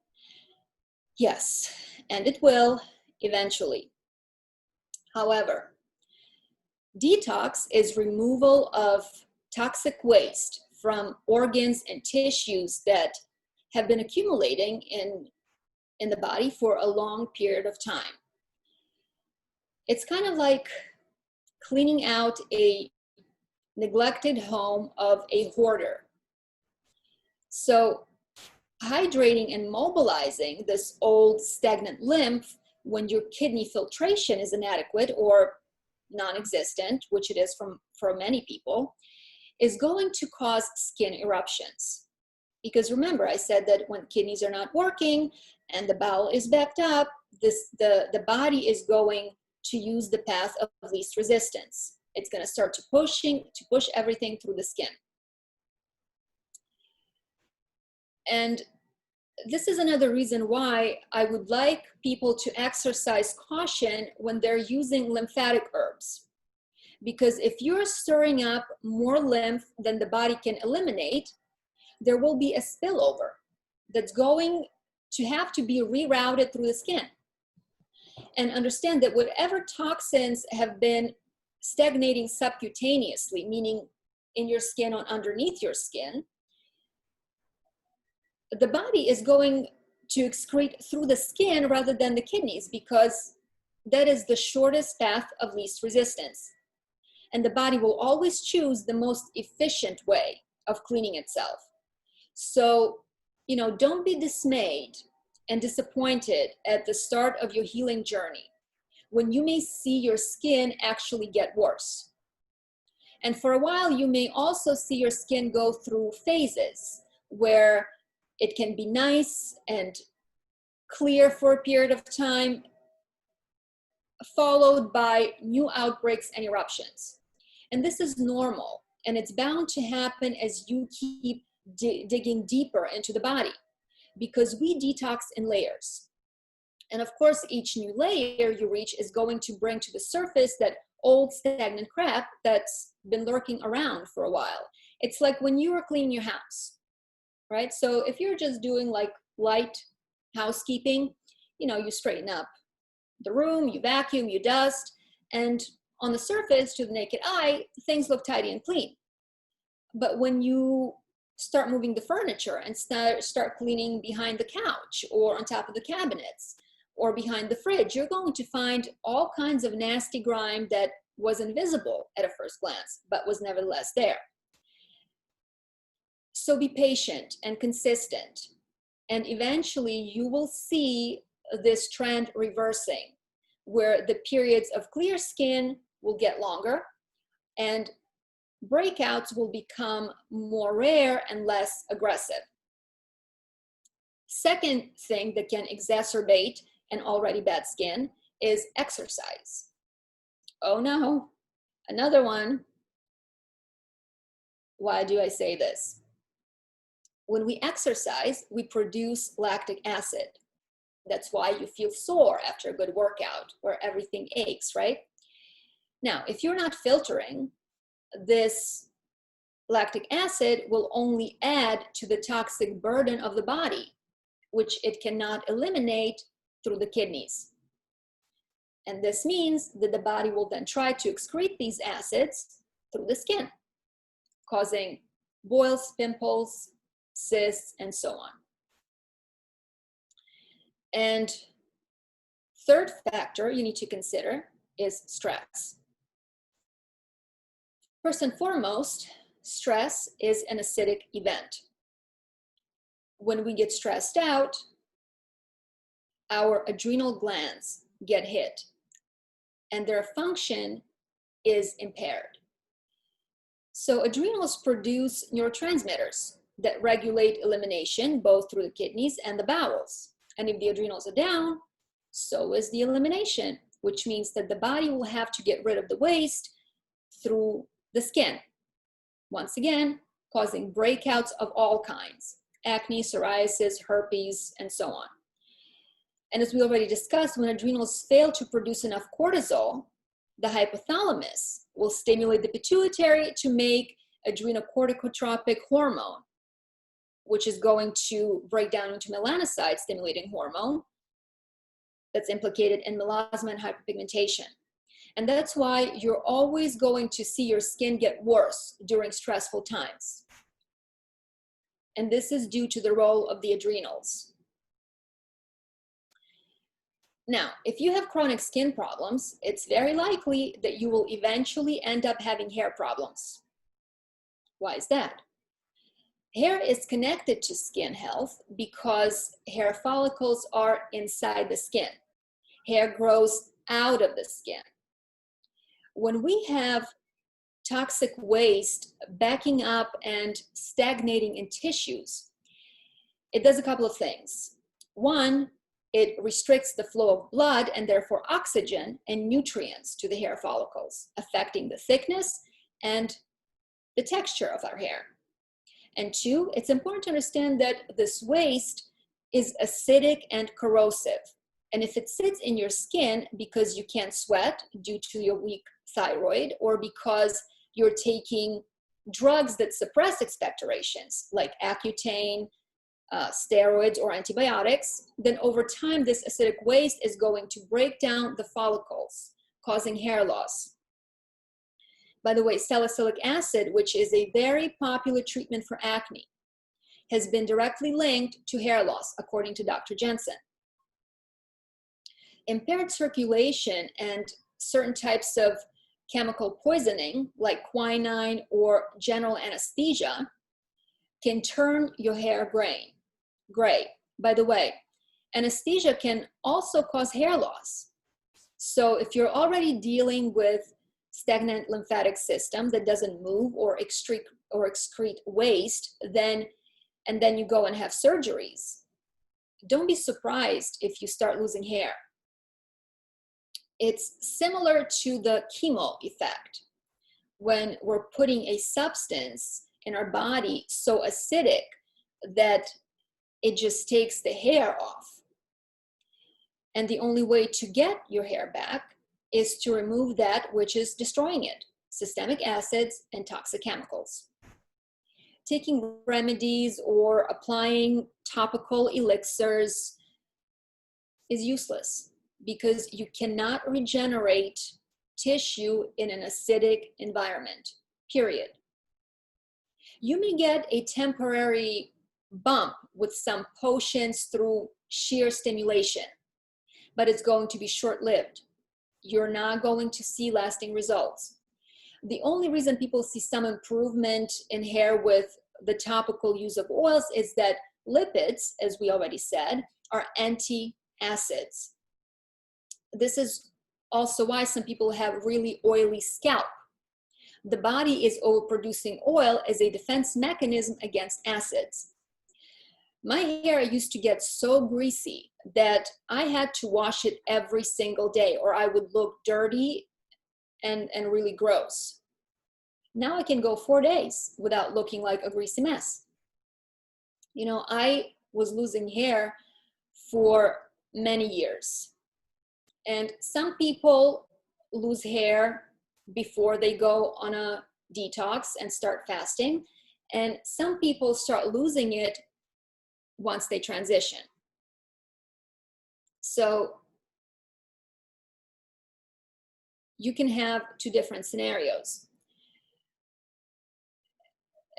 Yes, and it will eventually. However, detox is removal of toxic waste from organs and tissues that have been accumulating in the body for a long period of time. It's kind of like cleaning out a neglected home of a hoarder. So hydrating and mobilizing this old stagnant lymph when your kidney filtration is inadequate or non-existent, which it is for many people, is going to cause skin eruptions. Because remember, I said that when kidneys are not working and the bowel is backed up, the body is going to use the path of least resistance. It's going to start to push everything through the skin. And this is another reason why I would like people to exercise caution when they're using lymphatic herbs. Because if you're stirring up more lymph than the body can eliminate, there will be a spillover that's going to have to be rerouted through the skin. And understand that whatever toxins have been stagnating subcutaneously, meaning in your skin or underneath your skin, the body is going to excrete through the skin rather than the kidneys, because that is the shortest path of least resistance. And the body will always choose the most efficient way of cleaning itself. So, don't be dismayed and disappointed at the start of your healing journey when you may see your skin actually get worse. And for a while, you may also see your skin go through phases where it can be nice and clear for a period of time, followed by new outbreaks and eruptions. And this is normal, and it's bound to happen as you keep digging deeper into the body, because we detox in layers. And of course, each new layer you reach is going to bring to the surface that old stagnant crap that's been lurking around for a while. It's like when you were cleaning your house, right? So if you're just doing like light housekeeping, you straighten up the room, you vacuum, you dust, and on the surface, to the naked eye, things look tidy and clean. But when you start moving the furniture and start cleaning behind the couch or on top of the cabinets or behind the fridge, you're going to find all kinds of nasty grime that was invisible at a first glance, but was nevertheless there. So be patient and consistent, and eventually you will see this trend reversing, where the periods of clear skin will get longer and breakouts will become more rare and less aggressive. Second thing that can exacerbate an already bad skin is exercise. Oh no, another one. Why do I say this? When we exercise, we produce lactic acid. That's why you feel sore after a good workout, or everything aches, right? Now, if you're not filtering, this lactic acid will only add to the toxic burden of the body, which it cannot eliminate through the kidneys. And this means that the body will then try to excrete these acids through the skin, causing boils, pimples, cysts, and so on. And third factor you need to consider is stress. First and foremost, stress is an acidic event. When we get stressed out, our adrenal glands get hit and their function is impaired. So adrenals produce neurotransmitters that regulate elimination both through the kidneys and the bowels. And if the adrenals are down, so is the elimination, which means that the body will have to get rid of the waste through the skin. Once again, causing breakouts of all kinds: acne, psoriasis, herpes, and so on. And as we already discussed, when adrenals fail to produce enough cortisol, the hypothalamus will stimulate the pituitary to make adrenocorticotropic hormone, which is going to break down into melanocyte stimulating hormone that's implicated in melasma and hyperpigmentation. And that's why you're always going to see your skin get worse during stressful times. And this is due to the role of the adrenals. Now, if you have chronic skin problems, it's very likely that you will eventually end up having hair problems. Why is that? Hair is connected to skin health because hair follicles are inside the skin. Hair grows out of the skin. When we have toxic waste backing up and stagnating in tissues, It does a couple of things. One, it restricts the flow of blood and therefore oxygen and nutrients to the hair follicles, affecting the thickness and the texture of our hair. And two, it's important to understand that this waste is acidic and corrosive. And if it sits in your skin because you can't sweat due to your weak thyroid, or because you're taking drugs that suppress expectorations like Accutane, steroids, or antibiotics, then over time this acidic waste is going to break down the follicles, causing hair loss. By the way, salicylic acid, which is a very popular treatment for acne, has been directly linked to hair loss, according to Dr. Jensen. Impaired circulation and certain types of chemical poisoning, like quinine or general anesthesia, can turn your hair gray. By the way, anesthesia can also cause hair loss. So if you're already dealing with stagnant lymphatic system that doesn't move or excrete waste, and then you go and have surgeries, don't be surprised if you start losing hair. It's similar to the chemo effect. When we're putting a substance in our body so acidic that it just takes the hair off. And the only way to get your hair back is to remove that which is destroying it: systemic acids and toxic chemicals. Taking remedies or applying topical elixirs is useless, because you cannot regenerate tissue in an acidic environment, period. You may get a temporary bump with some potions through shear stimulation, but it's going to be short-lived. You're not going to see lasting results. The only reason people see some improvement in hair with the topical use of oils is that lipids, as we already said, are anti-acids. This is also why some people have really oily scalp. The body is overproducing oil as a defense mechanism against acids. My hair used to get so greasy that I had to wash it every single day, or I would look dirty and really gross. Now I can go 4 days without looking like a greasy mess. You know, I was losing hair for many years. And some people lose hair before they go on a detox and start fasting. And some people start losing it once they transition. So you can have two different scenarios.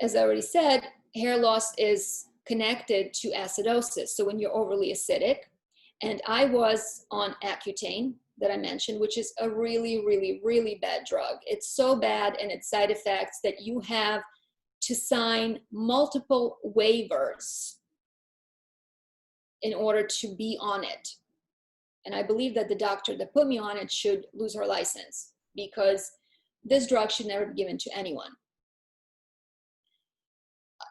As I already said, hair loss is connected to acidosis. So when you're overly acidic, and I was on Accutane that I mentioned, which is a really, really, really bad drug. It's so bad and its side effects that you have to sign multiple waivers in order to be on it. And I believe that the doctor that put me on it should lose her license, because this drug should never be given to anyone.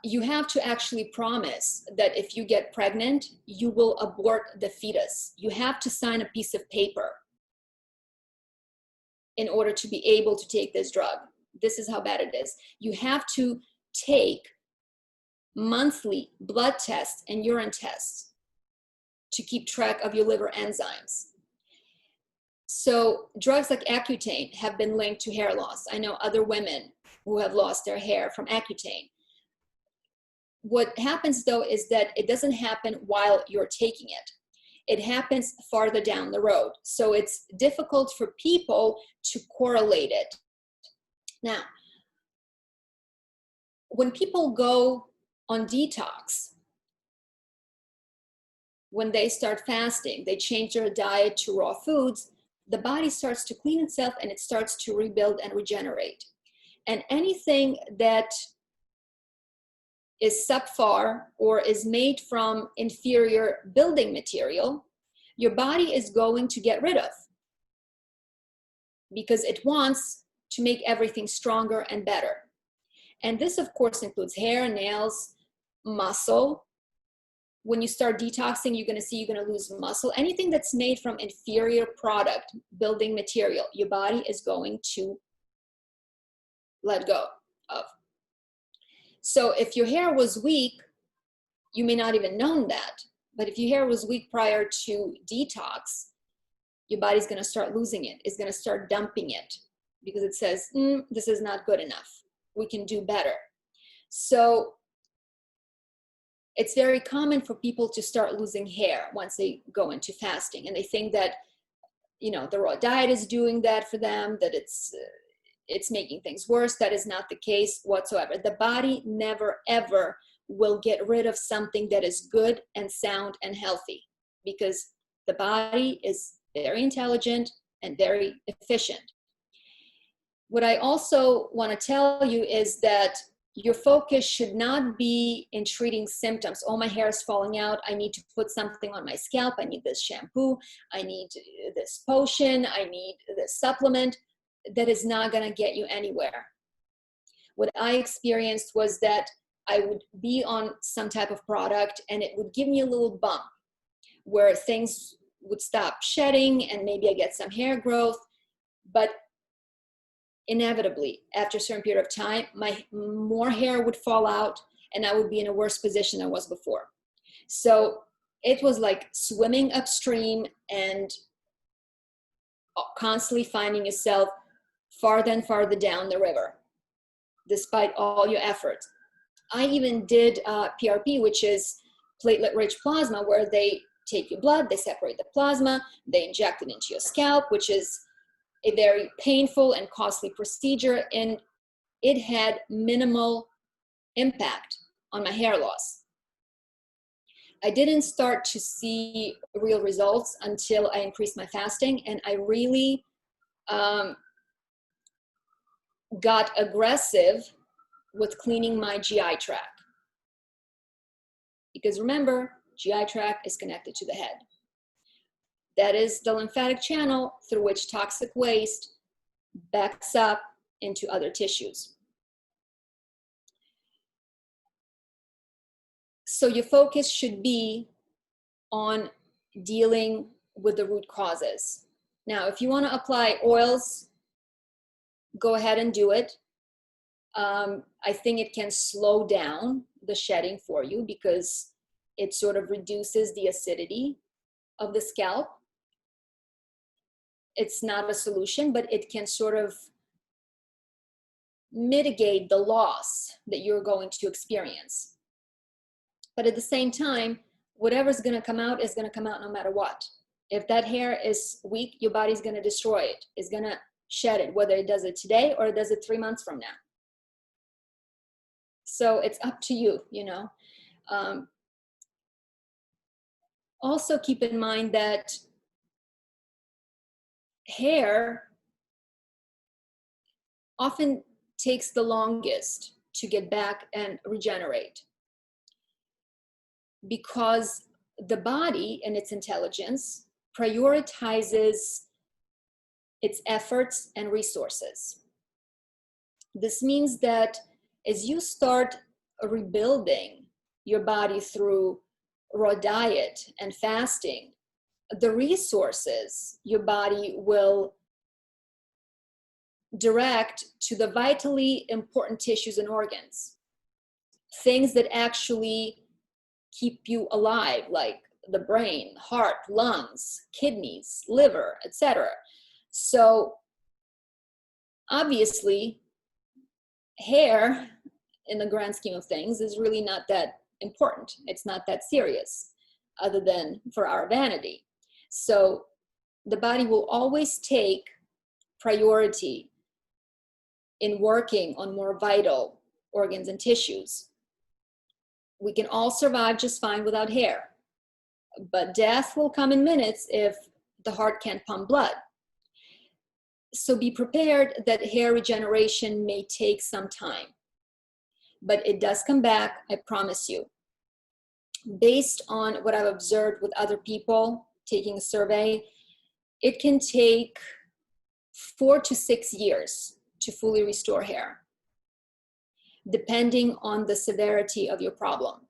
You have to actually promise that if you get pregnant, you will abort the fetus. You have to sign a piece of paper in order to be able to take this drug. This is how bad it is. You have to take monthly blood tests and urine tests to keep track of your liver enzymes. So drugs like Accutane have been linked to hair loss. I know other women who have lost their hair from Accutane. What happens though is that it doesn't happen while you're taking it. It happens farther down the road. So it's difficult for people to correlate it. Now, when people go on detox, when they start fasting, they change their diet to raw foods, the body starts to clean itself and it starts to rebuild and regenerate. And anything that is subpar or is made from inferior building material, your body is going to get rid of, because it wants to make everything stronger and better. And this, of course, includes hair, nails, muscle, when you start detoxing, you're going to see you're going to lose muscle. Anything that's made from inferior product, building material, your body is going to let go of. So if your hair was weak, you may not even known that. But if your hair was weak prior to detox, your body's going to start losing it. It's going to start dumping it because it says, this is not good enough. We can do better. So it's very common for people to start losing hair once they go into fasting. And they think that, you know, the raw diet is doing that for them, that it's making things worse. That is not the case whatsoever. The body never, ever will get rid of something that is good and sound and healthy, because the body is very intelligent and very efficient. What I also want to tell you is that your focus should not be in treating symptoms. Oh, my hair is falling out. I need to put something on my scalp. I need this shampoo. I need this potion. I need this supplement. That is not going to get you anywhere. What I experienced was that I would be on some type of product and it would give me a little bump where things would stop shedding and maybe I get some hair growth. But inevitably, after a certain period of time, more hair would fall out and I would be in a worse position than I was before. So it was like swimming upstream and constantly finding yourself farther and farther down the river, despite all your efforts. I even did PRP, which is platelet-rich plasma, where they take your blood, they separate the plasma, they inject it into your scalp, which is a very painful and costly procedure, and it had minimal impact on my hair loss. I didn't start to see real results until I increased my fasting, and I really got aggressive with cleaning my GI tract. Because remember, GI tract is connected to the head. That is the lymphatic channel through which toxic waste backs up into other tissues. So your focus should be on dealing with the root causes. Now, if you want to apply oils, go ahead and do it. I think it can slow down the shedding for you because it sort of reduces the acidity of the scalp. It's not a solution, but it can sort of mitigate the loss that you're going to experience. But at the same time, whatever's going to come out is going to come out no matter what. If that hair is weak, your body's going to destroy it. It's going to shed it, whether it does it today or it does it 3 months from now. So it's up to you, you know. Also keep in mind that hair often takes the longest to get back and regenerate, because the body and its intelligence prioritizes its efforts and resources. This means that as you start rebuilding your body through raw diet and fasting, the resources your body will direct to the vitally important tissues and organs, things that actually keep you alive, like the brain, heart, lungs, kidneys, liver, etc. So obviously, hair, in the grand scheme of things, is really not that important. It's not that serious, other than for our vanity. So the body will always take priority in working on more vital organs and tissues. We can all survive just fine without hair, but death will come in minutes if the heart can't pump blood. So be prepared that hair regeneration may take some time, but it does come back, I promise you. Based on what I've observed with other people taking a survey, it can take 4 to 6 years to fully restore hair, depending on the severity of your problem.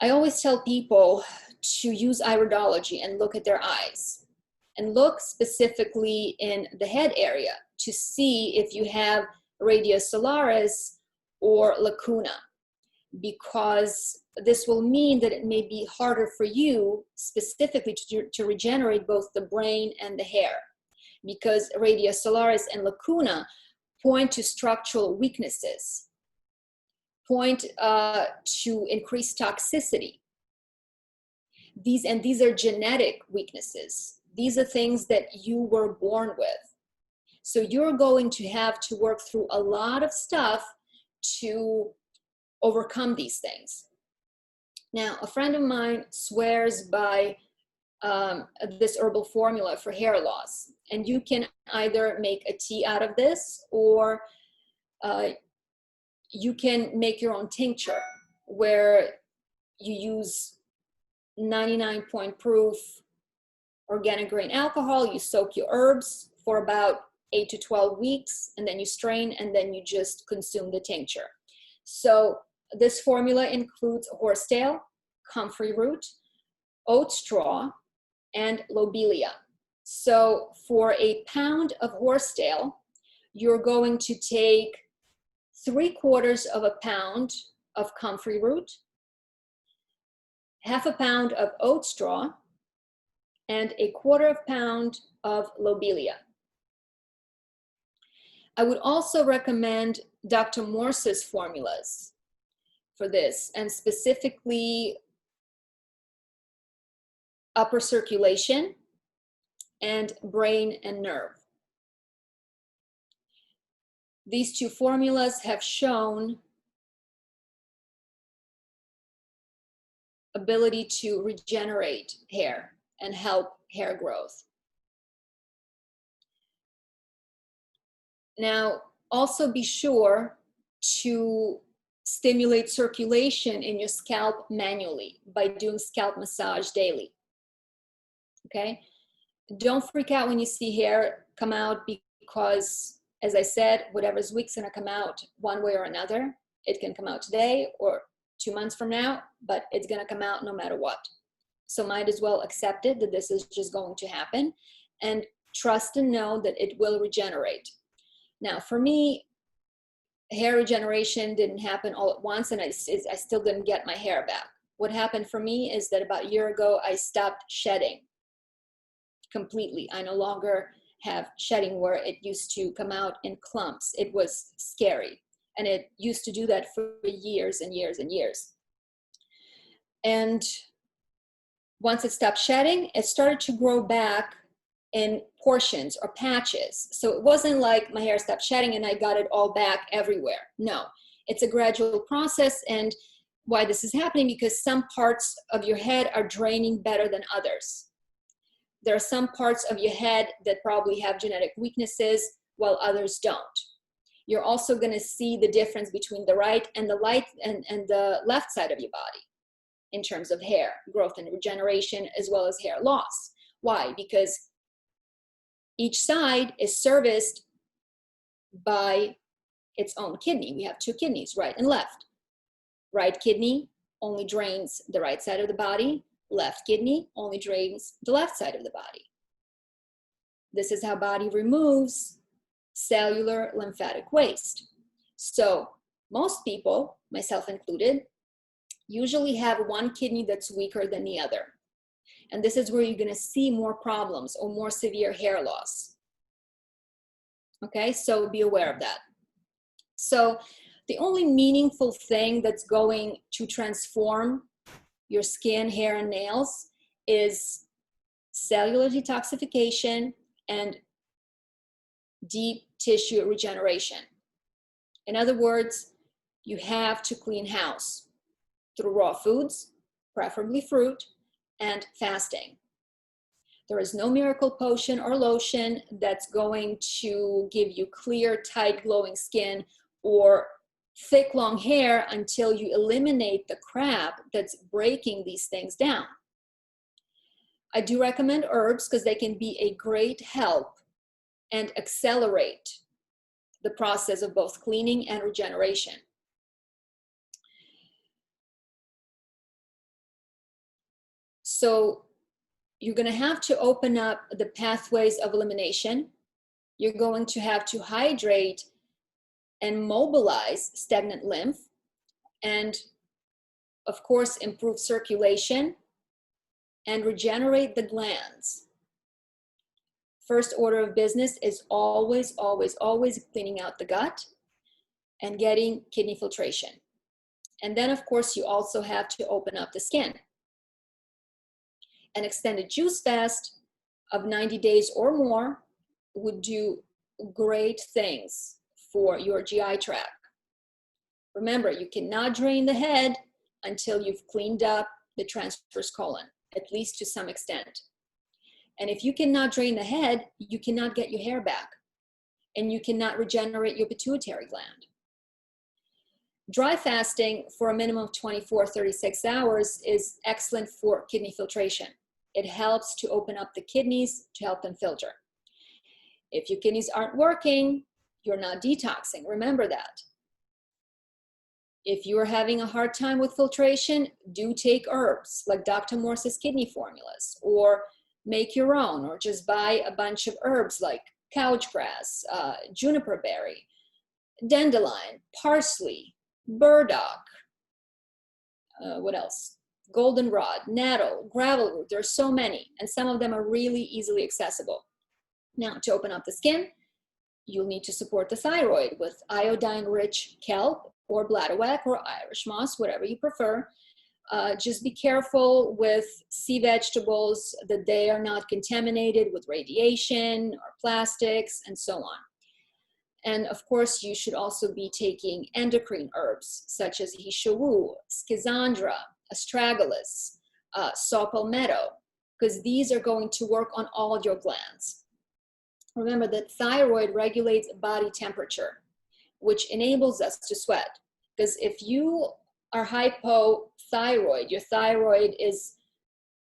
I always tell people to use iridology and look at their eyes and look specifically in the head area to see if you have radius solaris or lacuna, because this will mean that it may be harder for you specifically to regenerate both the brain and the hair, because radius solaris and lacuna point to structural weaknesses, point to increased toxicity. These are genetic weaknesses. These are things that you were born with. So you're going to have to work through a lot of stuff to overcome these things. Now, a friend of mine swears by this herbal formula for hair loss, and you can either make a tea out of this, or you can make your own tincture where you use 99 point proof organic grain alcohol. You soak your herbs for about 8 to 12 weeks, and then you strain, and then you just consume the tincture. So this formula includes horsetail, comfrey root, oat straw, and lobelia. So for a pound of horsetail, you're going to take 3/4 of a pound of comfrey root, 1/2 pound of oat straw, and 1/4 pound of lobelia. I would also recommend Dr. Morse's formulas for this, and specifically upper circulation and brain and nerve. These two formulas have shown ability to regenerate hair and help hair growth. Now, also be sure to stimulate circulation in your scalp manually by doing scalp massage daily. Okay? Don't freak out when you see hair come out, because, as I said, whatever's weak's gonna come out one way or another. It can come out today or 2 months from now, but it's gonna come out no matter what. So might as well accept it, that this is just going to happen, and trust and know that it will regenerate. Now, for me, hair regeneration didn't happen all at once, and I still didn't get my hair back. What happened for me is that about a year ago, I stopped shedding completely. I no longer have shedding where it used to come out in clumps. It was scary, and it used to do that for years and years and years. And once it stopped shedding, it started to grow back in portions or patches. So it wasn't like my hair stopped shedding and I got it all back everywhere. No, it's a gradual process. And why this is happening, because some parts of your head are draining better than others. There are some parts of your head that probably have genetic weaknesses while others don't. You're also going to see the difference between the right and the the left side of your body in terms of hair growth and regeneration, as well as hair loss. Why? Because each side is serviced by its own kidney. We have two kidneys, right and left. Right kidney only drains the right side of the body. Left kidney only drains the left side of the body. This is how body removes cellular lymphatic waste. So most people, myself included, usually have one kidney that's weaker than the other. And this is where you're going to see more problems or more severe hair loss. Okay, so be aware of that. So the only meaningful thing that's going to transform your skin, hair, and nails is cellular detoxification and deep tissue regeneration. In other words, you have to clean house through raw foods, preferably fruit, and fasting. There is no miracle potion or lotion that's going to give you clear, tight, glowing skin or thick, long hair until you eliminate the crap that's breaking these things down. I do recommend herbs because they can be a great help and accelerate the process of both cleaning and regeneration. So you're going to have to open up the pathways of elimination. You're going to have to hydrate and mobilize stagnant lymph, and of course improve circulation and regenerate the glands. First order of business is always, always, always cleaning out the gut and getting kidney filtration. And then of course you also have to open up the skin. An extended juice fast of 90 days or more would do great things for your GI tract. Remember, you cannot drain the head until you've cleaned up the transverse colon, at least to some extent. And if you cannot drain the head, you cannot get your hair back, and you cannot regenerate your pituitary gland. Dry fasting for a minimum of 24, 36 hours is excellent for kidney filtration. It helps to open up the kidneys to help them filter. If your kidneys aren't working, you're not detoxing. Remember that. If you're having a hard time with filtration, do take herbs like Dr. Morse's kidney formulas, or make your own, or just buy a bunch of herbs like couchgrass, juniper berry, dandelion, parsley, burdock, what else? Goldenrod, nettle, gravelroot. There are so many, and some of them are really easily accessible. Now, to open up the skin, you'll need to support the thyroid with iodine-rich kelp or bladderwrack or Irish moss, whatever you prefer. Just be careful with sea vegetables that they are not contaminated with radiation or plastics and so on. And of course, you should also be taking endocrine herbs such as hishawu, schizandra, astragalus, saw palmetto, because these are going to work on all your glands. Remember that thyroid regulates body temperature, which enables us to sweat. Because if you are hypothyroid, your thyroid is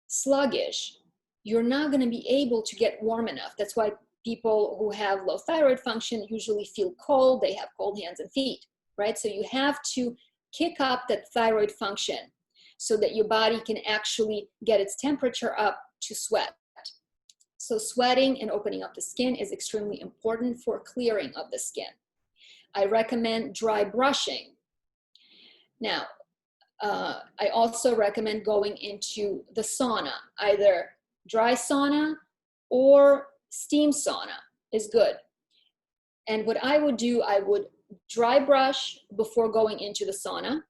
sluggish, you're not going to be able to get warm enough. That's why people who have low thyroid function usually feel cold. They have cold hands and feet, right? So you have to kick up that thyroid function so that your body can actually get its temperature up to sweat. So sweating and opening up the skin is extremely important for clearing of the skin. I recommend dry brushing. Now, I also recommend going into the sauna. Either dry sauna or steam sauna is good. And what I would do, I would dry brush before going into the sauna.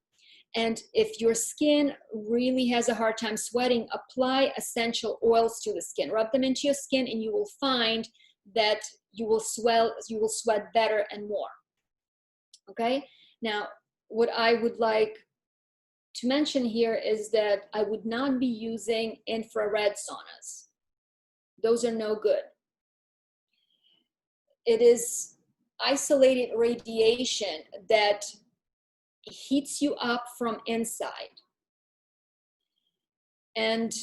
And if your skin really has a hard time sweating, apply essential oils to the skin. Rub them into your skin and you will find that you will sweat better and more. Okay? Now, what I would like to mention here is that I would not be using infrared saunas. Those are no good. It is isolated radiation that heats you up from inside. And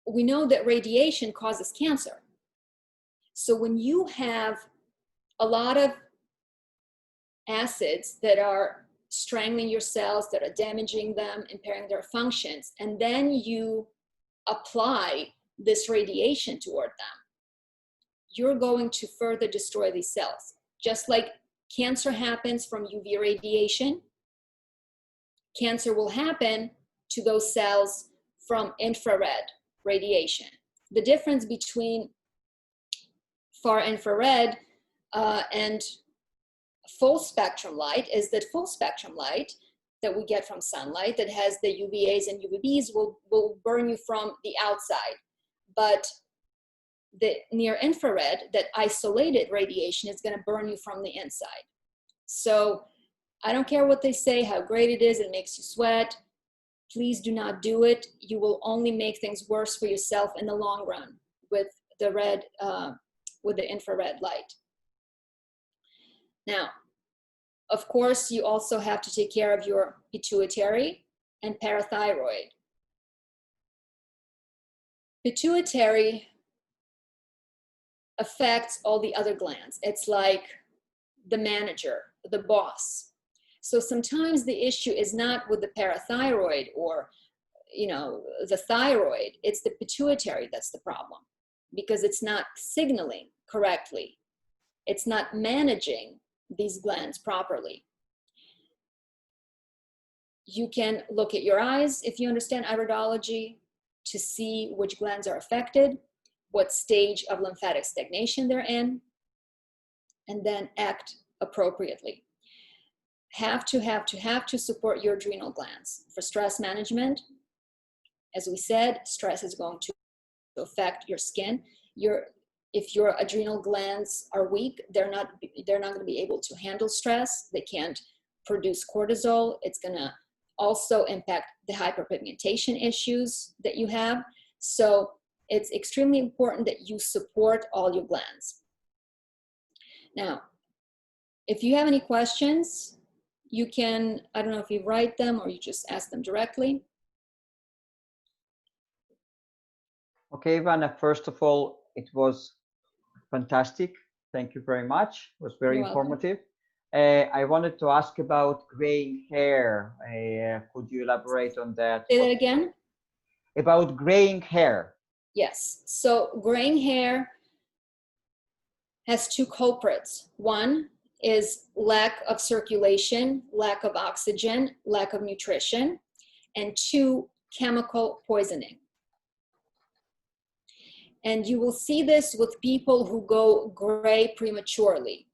we know that radiation causes cancer. So when you have a lot of acids that are strangling your cells, that are damaging them, impairing their functions, and then you apply this radiation toward them, you're going to further destroy these cells. Just like cancer happens from UV radiation, cancer will happen to those cells from infrared radiation. The difference between far infrared and full spectrum light is that full spectrum light that we get from sunlight that has the UVAs and UVBs will burn you from the outside. But the near infrared, that isolated radiation, is going to burn you from the inside. So I don't care what they say, how great it is, it makes you sweat. Please do not do it. You will only make things worse for yourself in the long run with the infrared light. Now, of course, you also have to take care of your pituitary and parathyroid. Pituitary affects all the other glands. It's like the manager, the boss. So sometimes the issue is not with the parathyroid or the thyroid, it's the pituitary that's the problem, because it's not signaling correctly. It's not managing these glands properly. You can look at your eyes if you understand iridology to see which glands are affected, what stage of lymphatic stagnation they're in, and then act appropriately. Have to support your adrenal glands for stress management. As we said, stress is going to affect your skin. If your adrenal glands are weak, they're not going to be able to handle stress. They can't produce cortisol. It's going to also impact the hyperpigmentation issues that you have. So it's extremely important that you support all your glands. Now, if you have any questions, you can, I don't know if you write them or you just ask them directly. Okay, Ivana, first of all, it was fantastic. Thank you very much. It was very informative. I wanted to ask about graying hair. Could you elaborate on that? Say that again? About graying hair. Yes. So graying hair has two culprits. One is lack of circulation, lack of oxygen, lack of nutrition, and two, chemical poisoning. And you will see this with people who go gray prematurely.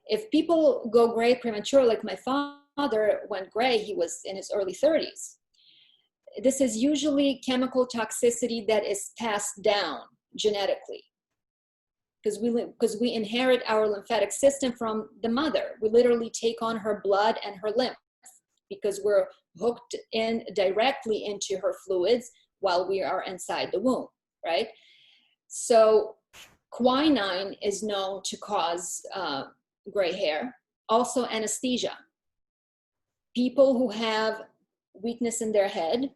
If people go gray prematurely, like my father went gray, he was in his early 30s. This is usually chemical toxicity that is passed down genetically, because we inherit our lymphatic system from the mother. We literally take on her blood and her lymph because we're hooked in directly into her fluids while we are inside the womb, right? So quinine is known to cause gray hair. Also anesthesia. People who have weakness in their head,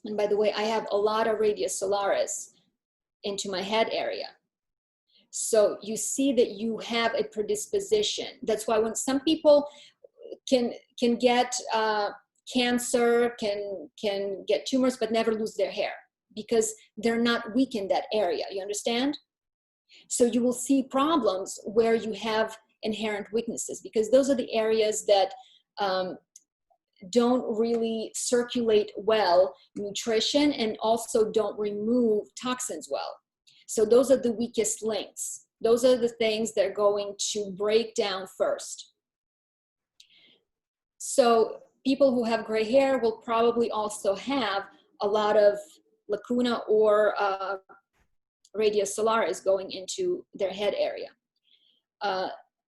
and by the way, I have a lot of radius solaris into my head area. So you see that you have a predisposition. That's why when some people can get cancer, can get tumors, but never lose their hair because they're not weak in that area. You understand? So you will see problems where you have inherent weaknesses because those are the areas that don't really circulate well nutrition and also don't remove toxins well. So those are the weakest links. Those are the things that are going to break down first. So people who have gray hair will probably also have a lot of lacuna or radius solaris going into their head area.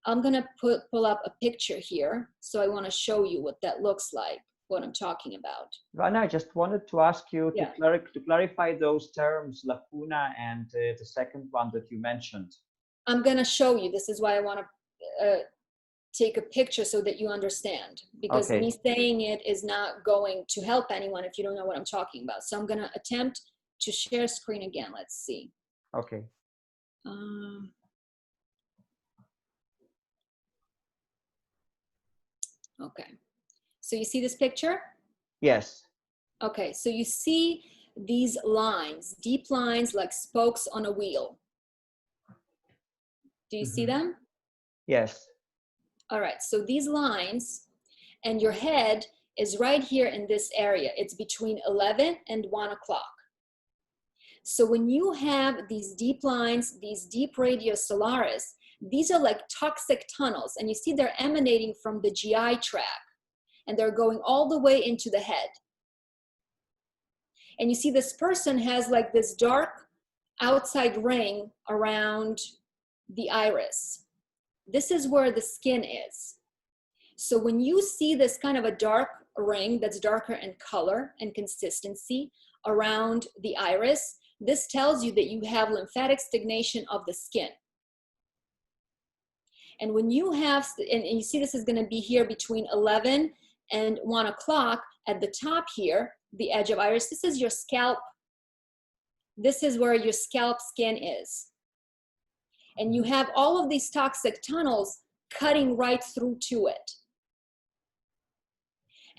I'm gonna pull up a picture here. So I wanna show you what that looks like, what I'm talking about. Ivana, I just wanted to ask you to clarify those terms, lacuna and the second one that you mentioned. I'm gonna show you. This is why I wanna take a picture so that you understand, because me saying it is not going to help anyone if you don't know what I'm talking about. So I'm gonna attempt to share screen again. Let's see. Okay. Okay, so you see this picture? Yes. Okay, so you see these lines, deep lines like spokes on a wheel. Do you see them? Yes. All right, so these lines, and your head is right here in this area. It's between 11 and 1 o'clock. So when you have these deep lines, these deep radius solaris, these are like toxic tunnels, and you see they're emanating from the GI tract, and they're going all the way into the head. And you see this person has like this dark outside ring around the iris. This is where the skin is. So when you see this kind of a dark ring that's darker in color and consistency around the iris, this tells you that you have lymphatic stagnation of the skin. And when you have, and you see this is going to be here between 11 and 1 o'clock at the top here, the edge of iris, this is your scalp. This is where your scalp skin is. And you have all of these toxic tunnels cutting right through to it.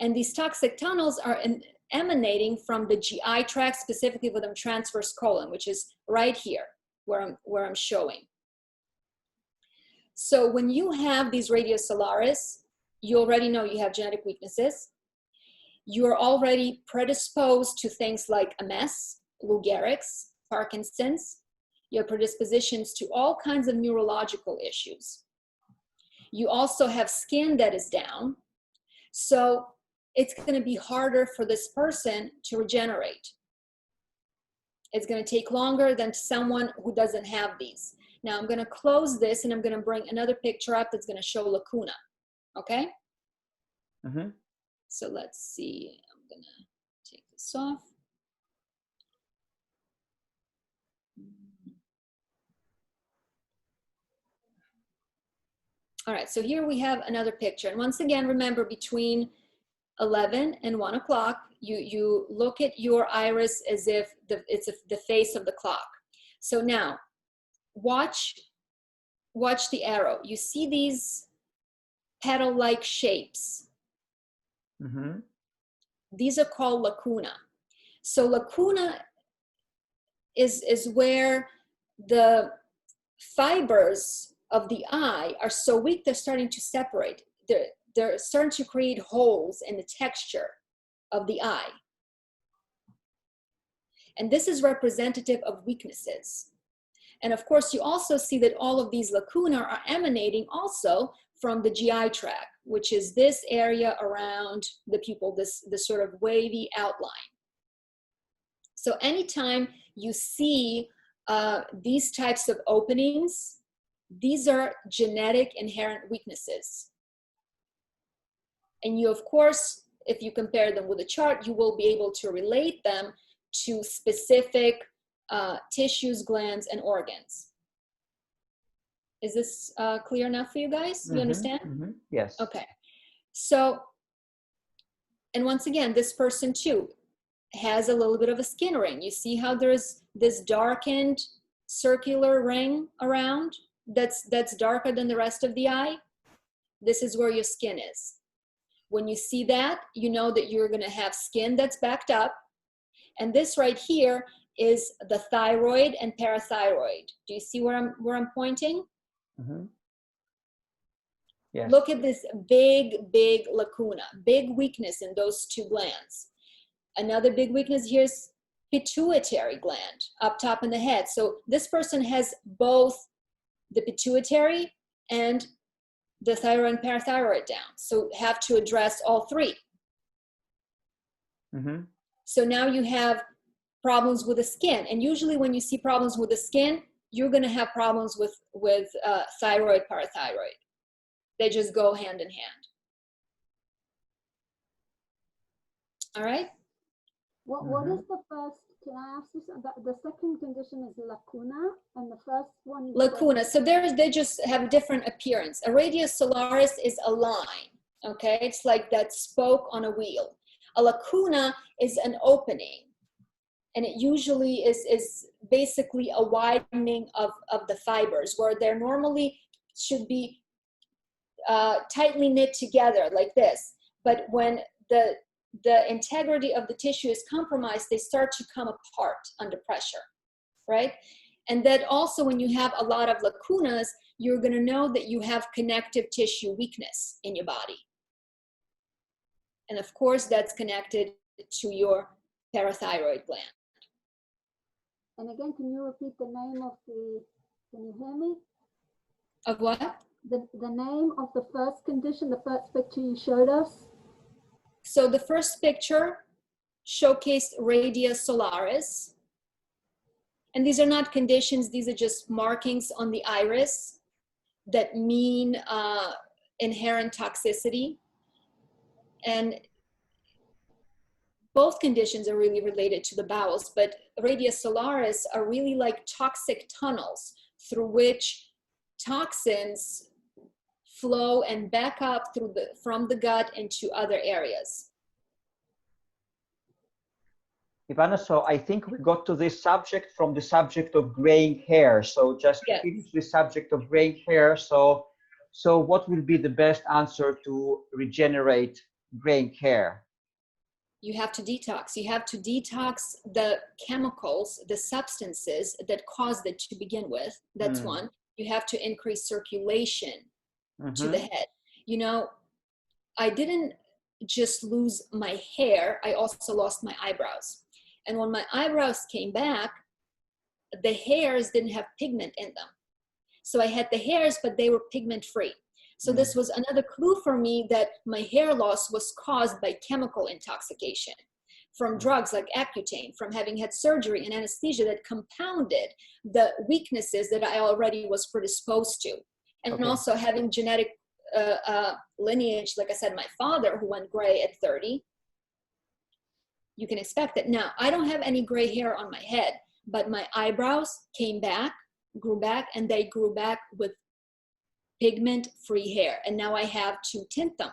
And these toxic tunnels are emanating from the GI tract, specifically with the transverse colon, which is right here where I'm showing. So when you have these radiosolaris, you already know you have genetic weaknesses. You're already predisposed to things like MS, Lou Gehrig's, Parkinson's. You have predispositions to all kinds of neurological issues. You also have skin that is down. So it's going to be harder for this person to regenerate. It's going to take longer than someone who doesn't have these. Now I'm going to close this and I'm going to bring another picture up that's going to show lacuna. Okay? Mm-hmm. So let's see. I'm going to take this off. All right, so here we have another picture. And once again, remember, between 11 and 1 o'clock, you look at your iris as if it's the face of the clock. So now, watch the arrow. You see these petal-like shapes. Mm-hmm. These are called lacuna. So lacuna is where the fibers of the eye are so weak they're starting to separate. They're starting to create holes in the texture of the eye. And this is representative of weaknesses. And of course, you also see that all of these lacuna are emanating also from the GI tract, which is this area around the pupil, this sort of wavy outline. So anytime you see these types of openings, these are genetic inherent weaknesses. And you, of course, if you compare them with a chart, you will be able to relate them to specific tissues, glands, and organs. Is this clear enough for you guys? You understand? Mm-hmm. Yes. Okay. So, and once again, this person too has a little bit of a skin ring. You see how there's this darkened circular ring around that's darker than the rest of the eye? This is where your skin is. When you see that, you know that you're going to have skin that's backed up. And this right here is the thyroid and parathyroid. Do you see where I'm pointing? Mm-hmm. Yes. Look at this big lacuna, big weakness in those two glands. Another big weakness here is pituitary gland up top in the head. So this person has both the pituitary and the thyroid and parathyroid down. So have to address all three. Mm-hmm. So now you have problems with the skin. And usually when you see problems with the skin, you're going to have problems with thyroid, parathyroid. They just go hand in hand. All right? What is the first, can I ask this? The second condition is lacuna, and the first one is lacuna. So they just have a different appearance. A radius solaris is a line, okay? It's like that spoke on a wheel. A lacuna is an opening, and it usually is basically a widening of the fibers, where there normally should be tightly knit together like this. But when the integrity of the tissue is compromised, they start to come apart under pressure, right? And that also, when you have a lot of lacunas, you're going to know that you have connective tissue weakness in your body. And of course, that's connected to your parathyroid gland. And again, can you repeat the name of can you hear me? Of what? The name of the first condition, the first picture you showed us? So the first picture showcased radius solaris. And these are not conditions, these are just markings on the iris that mean inherent toxicity. And both conditions are really related to the bowels, but radius solaris are really like toxic tunnels through which toxins flow and back up from the gut into other areas. Ivanna, so I think we got to this subject from the subject of graying hair. So just to Yes. finish the subject of graying hair, so what will be the best answer to regenerate graying hair? You have to detox. You have to detox the chemicals, the substances that caused it to begin with. That's one. You have to increase circulation to the head. You know, I didn't just lose my hair, I also lost my eyebrows. And when my eyebrows came back, the hairs didn't have pigment in them. So I had the hairs, but they were pigment free. So this was another clue for me that my hair loss was caused by chemical intoxication from drugs like Accutane, from having had surgery and anesthesia that compounded the weaknesses that I already was predisposed to. And also having genetic lineage, like I said, my father who went gray at 30, you can expect it. Now, I don't have any gray hair on my head, but my eyebrows came back, grew back, and they grew back with pigment-free hair. And now I have to tint them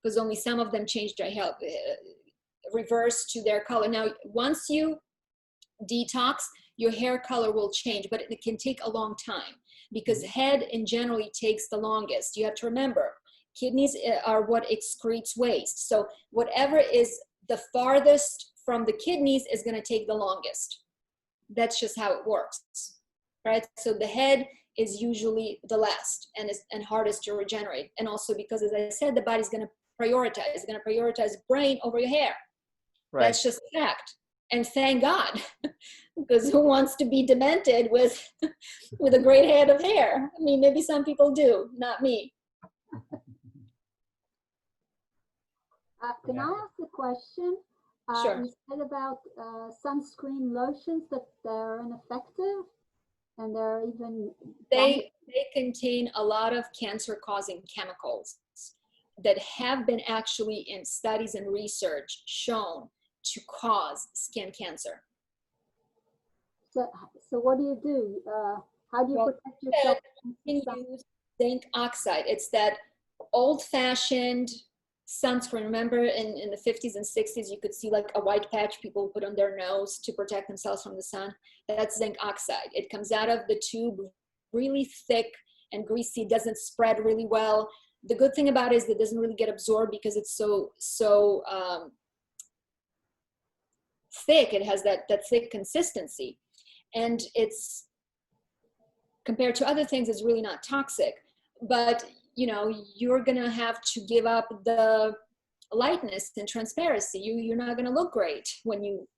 because only some of them changed their hair, reverse to their color. Now, once you detox, your hair color will change, but it can take a long time because head in generally takes the longest. You have to remember, kidneys are what excretes waste. So whatever is the farthest from the kidneys is going to take the longest. That's just how it works, right? So the head is usually the last and hardest to regenerate. And also because, as I said, the body's going to prioritize. It's going to prioritize brain over your hair. Right. That's just a fact. And thank God, because who wants to be demented with a great head of hair? I mean, maybe some people do, not me. Can I ask a question? Sure. You said about sunscreen lotions that they're ineffective and they're even... They contain a lot of cancer-causing chemicals that have been actually in studies and research shown to cause skin cancer. So what do you do? How do you protect yourself? You can use zinc oxide. It's that old-fashioned sunscreen. Remember in the 50s and 60s, you could see like a white patch people put on their nose to protect themselves from the sun. That's zinc oxide. It comes out of the tube really thick and greasy. It doesn't spread really well. The good thing about it is that it doesn't really get absorbed because it's so thick. It has that thick consistency, and it's, compared to other things, it's really not toxic. But you know, you're gonna have to give up the lightness and transparency. You're not gonna look great when you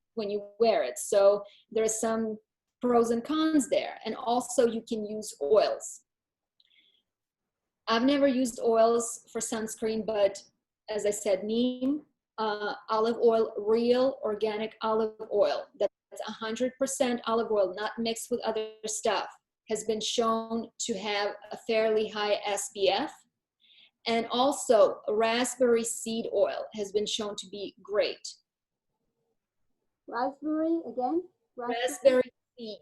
wear it. So there's some pros and cons there. And also you can use oils. I've never used oils for sunscreen, but as I said, neem, olive oil, real organic olive oil, that's 100% olive oil, not mixed with other stuff, has been shown to have a fairly high SPF. And also raspberry seed oil has been shown to be great. Raspberry again? Raspberry seed.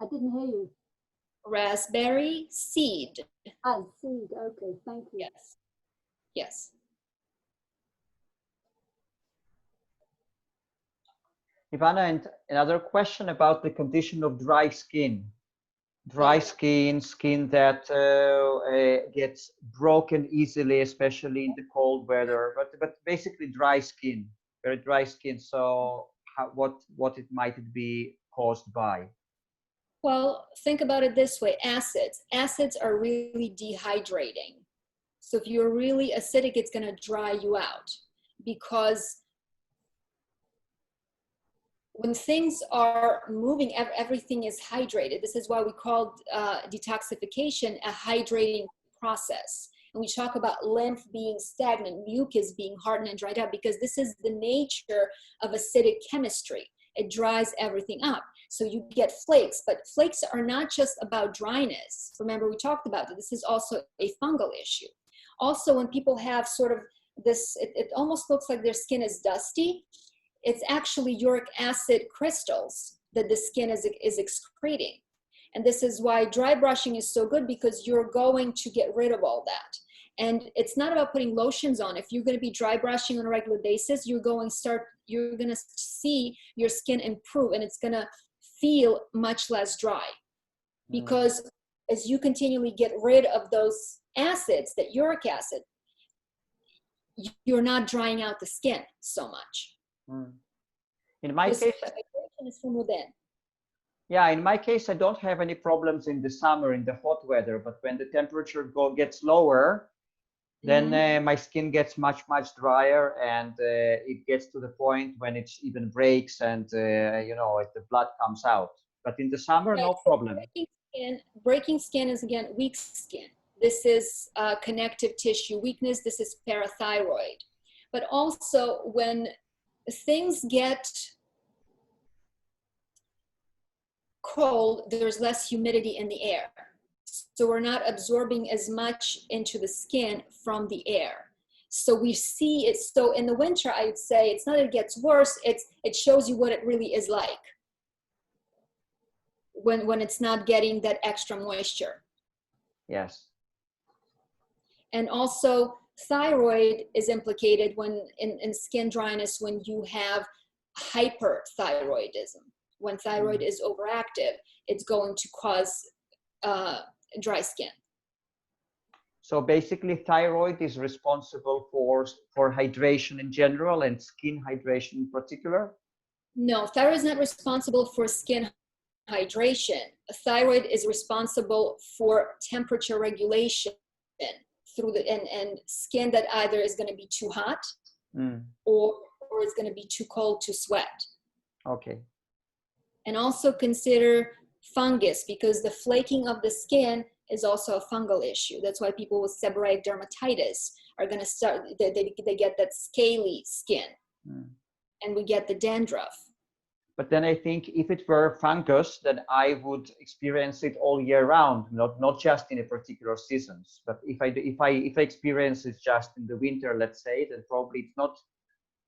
I didn't hear you. Raspberry seed. Ah, seed. Okay, thank you. Yes. Yes. Ivanna, and another question about the condition of dry skin. Dry skin that gets broken easily, especially in the cold weather, but basically dry skin, very dry skin. So what it might be caused by? Well, think about it this way. Acids are really dehydrating. So if you're really acidic, it's going to dry you out, because when things are moving, everything is hydrated. This is why we call detoxification a hydrating process. And we talk about lymph being stagnant, mucus being hardened and dried up, because this is the nature of acidic chemistry. It dries everything up. So you get flakes, but flakes are not just about dryness. Remember, we talked about that. This is also a fungal issue. Also, when people have sort of this, it almost looks like their skin is dusty. It's actually uric acid crystals that the skin is excreting. And this is why dry brushing is so good, because you're going to get rid of all that. And it's not about putting lotions on. If you're going to be dry brushing on a regular basis, you're going to see your skin improve, and it's going to feel much less dry. Because as you continually get rid of those acids, that uric acid, you're not drying out the skin so much. In my case, hydration is from within. Yeah, in my case, I don't have any problems in the summer, in the hot weather, but when the temperature gets lower, then my skin gets much drier, and it gets to the point when it even breaks, and you know, the blood comes out. But in the summer, no problem. Breaking skin is, again, weak skin. This is connective tissue weakness. This is parathyroid. But also when things get cold, there's less humidity in the air. So we're not absorbing as much into the skin from the air. So we see it. So in the winter, I would say it's not that it gets worse. It shows you what it really is like when it's not getting that extra moisture. Yes. And also thyroid is implicated when in skin dryness, when you have hyperthyroidism. When thyroid is overactive, it's going to cause dry skin. So basically, thyroid is responsible for hydration in general and skin hydration in particular? No, thyroid is not responsible for skin hydration. Thyroid is responsible for temperature regulation through the and skin that either is going to be too hot or is going to be too cold to sweat. Okay. And also consider fungus, because the flaking of the skin is also a fungal issue. That's why people with seborrheic dermatitis are going to start, they get that scaly skin, and we get the dandruff. But then I think if it were fungus, then I would experience it all year round, not just in a particular seasons. But if I experience it just in the winter, let's say, then probably it's not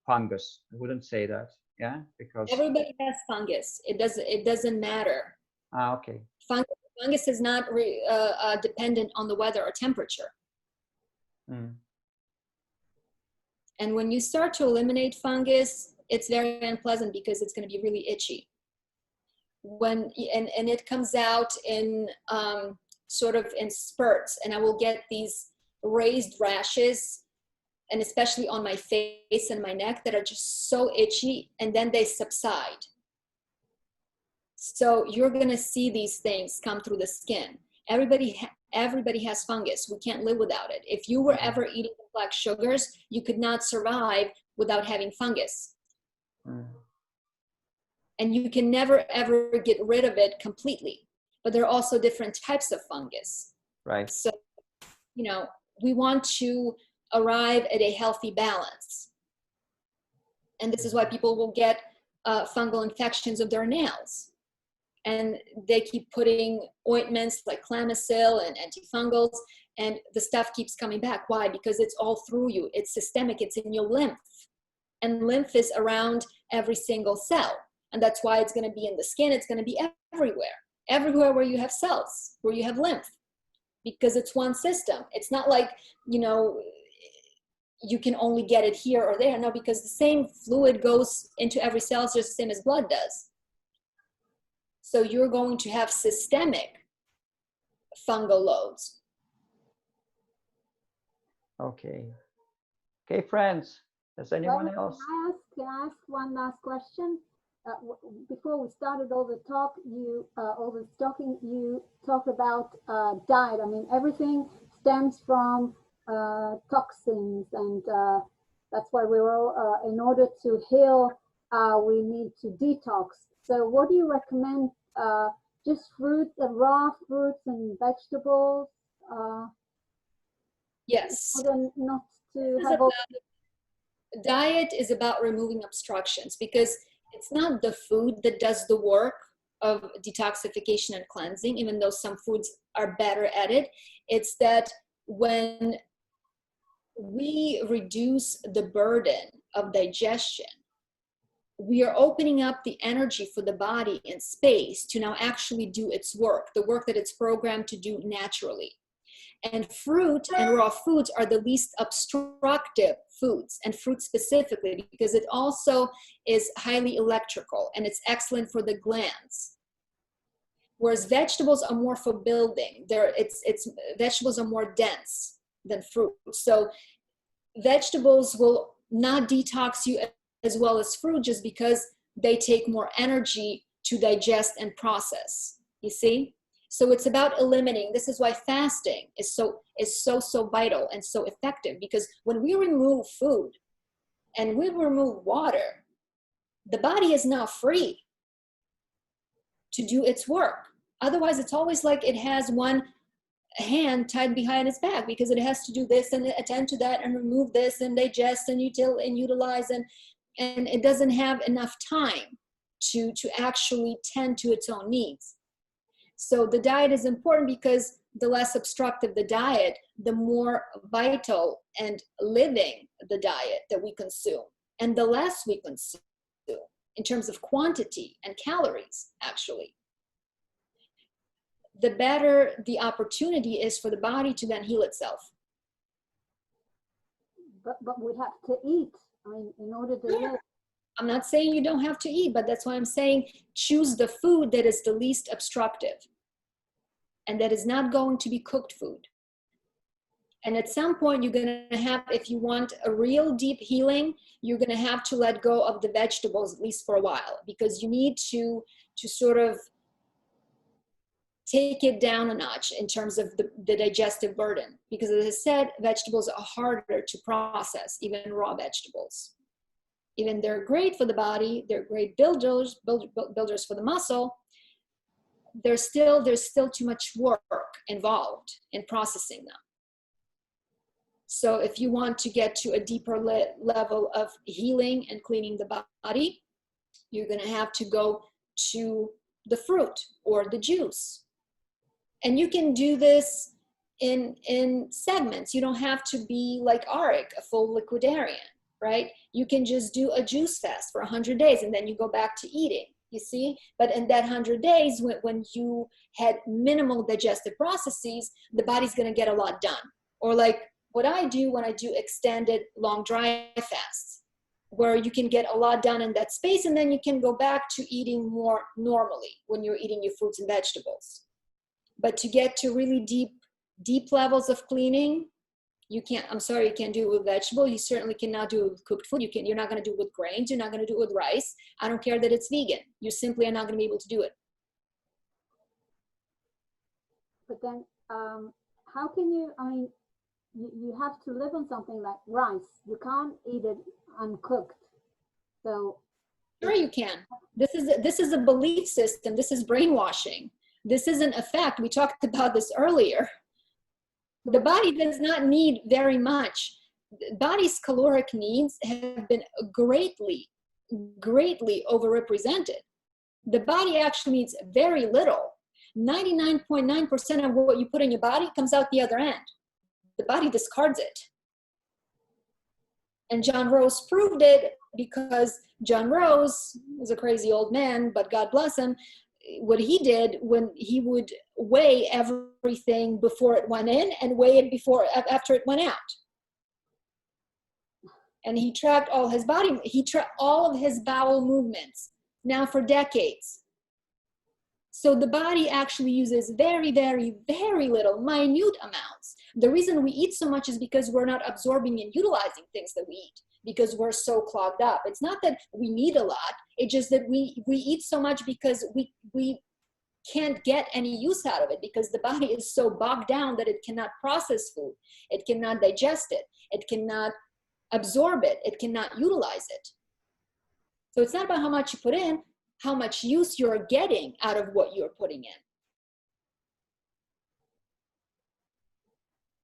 fungus. I wouldn't say that. Yeah, because everybody has fungus. It doesn't matter. Okay. Fungus is not dependent on the weather or temperature. And when you start to eliminate fungus, it's very unpleasant because it's going to be really itchy. And it comes out in sort of in spurts, and I will get these raised rashes, and especially on my face and my neck, that are just so itchy, and then they subside. So you're going to see these things come through the skin. Everybody has fungus. We can't live without it. If you were ever eating black sugars, you could not survive without having fungus. And you can never, ever get rid of it completely. But there are also different types of fungus. Right. So, you know, we want to arrive at a healthy balance. And this is why people will get fungal infections of their nails. And they keep putting ointments like Clamicil and antifungals, and the stuff keeps coming back. Why? Because it's all through you. It's systemic. It's in your lymph. And lymph is around every single cell. And that's why it's going to be in the skin. It's going to be everywhere where you have cells, where you have lymph, because it's one system. It's not like, you know, you can only get it here or there. No, because the same fluid goes into every cell just the same as blood does. So you're going to have systemic fungal loads. Okay. Okay, friends. Does anyone else? Can I ask one last question? Before we started all the talk, you talked about diet. I mean, everything stems from toxins, and that's why we're all, in order to heal, we need to detox. So what do you recommend? Just fruit, raw fruits and vegetables? Yes. Not to have all diet is about removing obstructions, because it's not the food that does the work of detoxification and cleansing, even though some foods are better at it. It's that when we reduce the burden of digestion, we are opening up the energy for the body and space to now actually do its work, the work that it's programmed to do naturally. And fruit and raw foods are the least obstructive foods, and fruit specifically, because it also is highly electrical and it's excellent for the glands. Whereas vegetables are more for building. Vegetables are more dense than fruit. So vegetables will not detox you as well as fruit just because they take more energy to digest and process, you see? So it's about eliminating. This is why fasting is so vital and so effective, because when we remove food and we remove water, the body is now free to do its work. Otherwise, it's always like it has one hand tied behind its back, because it has to do this and attend to that and remove this and digest and utilize, and it doesn't have enough time to actually tend to its own needs. So the diet is important, because the less obstructive the diet, the more vital and living the diet that we consume, and the less we consume in terms of quantity and calories, actually, the better the opportunity is for the body to then heal itself. But we have to eat. I mean, in order to live. I'm not saying you don't have to eat, but that's why I'm saying choose the food that is the least obstructive and that is not going to be cooked food. And at some point you're going to have, if you want a real deep healing, you're going to have to let go of the vegetables, at least for a while, because you need to sort of take it down a notch in terms of the digestive burden. Because as I said, vegetables are harder to process, even raw vegetables. Even they're great for the body, they're great builders for the muscle, there's still too much work involved in processing them. So if you want to get to a deeper level of healing and cleaning the body, you're going to have to go to the fruit or the juice. And you can do this in segments. You don't have to be like Arik, a full liquidarian, right? You can just do a juice fast for 100 days and then you go back to eating, you see? But in that 100 days, when you had minimal digestive processes, the body's going to get a lot done. Or like what I do when I do extended long dry fasts, where you can get a lot done in that space, and then you can go back to eating more normally when you're eating your fruits and vegetables. But to get to really deep levels of cleaning, you can't do it with vegetable. You certainly cannot do it with cooked food. You're not going to do it with grains. You're not going to do it with rice. I don't care that it's vegan. You simply are not going to be able to do it. But then, how can you, I mean, you have to live on something like rice. You can't eat it uncooked. So. Sure you can. This is a belief system. This is brainwashing. This isn't a fact. We talked about this earlier. The body does not need very much. The body's caloric needs have been greatly overrepresented. The body actually needs very little. 99.9% of what you put in your body comes out the other end. The body discards it. And John Rose proved it, because John Rose was a crazy old man, but God bless him. What he did, when he would weigh everything before it went in and weigh it after it went out. And he tracked all his body, he tracked all of his bowel movements now for decades. So the body actually uses very, very, very little, minute amounts. The reason we eat so much is because we're not absorbing and utilizing things that we eat, because we're so clogged up. It's not that we need a lot. It's just that we eat so much because we can't get any use out of it, because the body is so bogged down that it cannot process food. It cannot digest it. It cannot absorb it. It cannot utilize it. So it's not about how much you put in, how much use you're getting out of what you're putting in.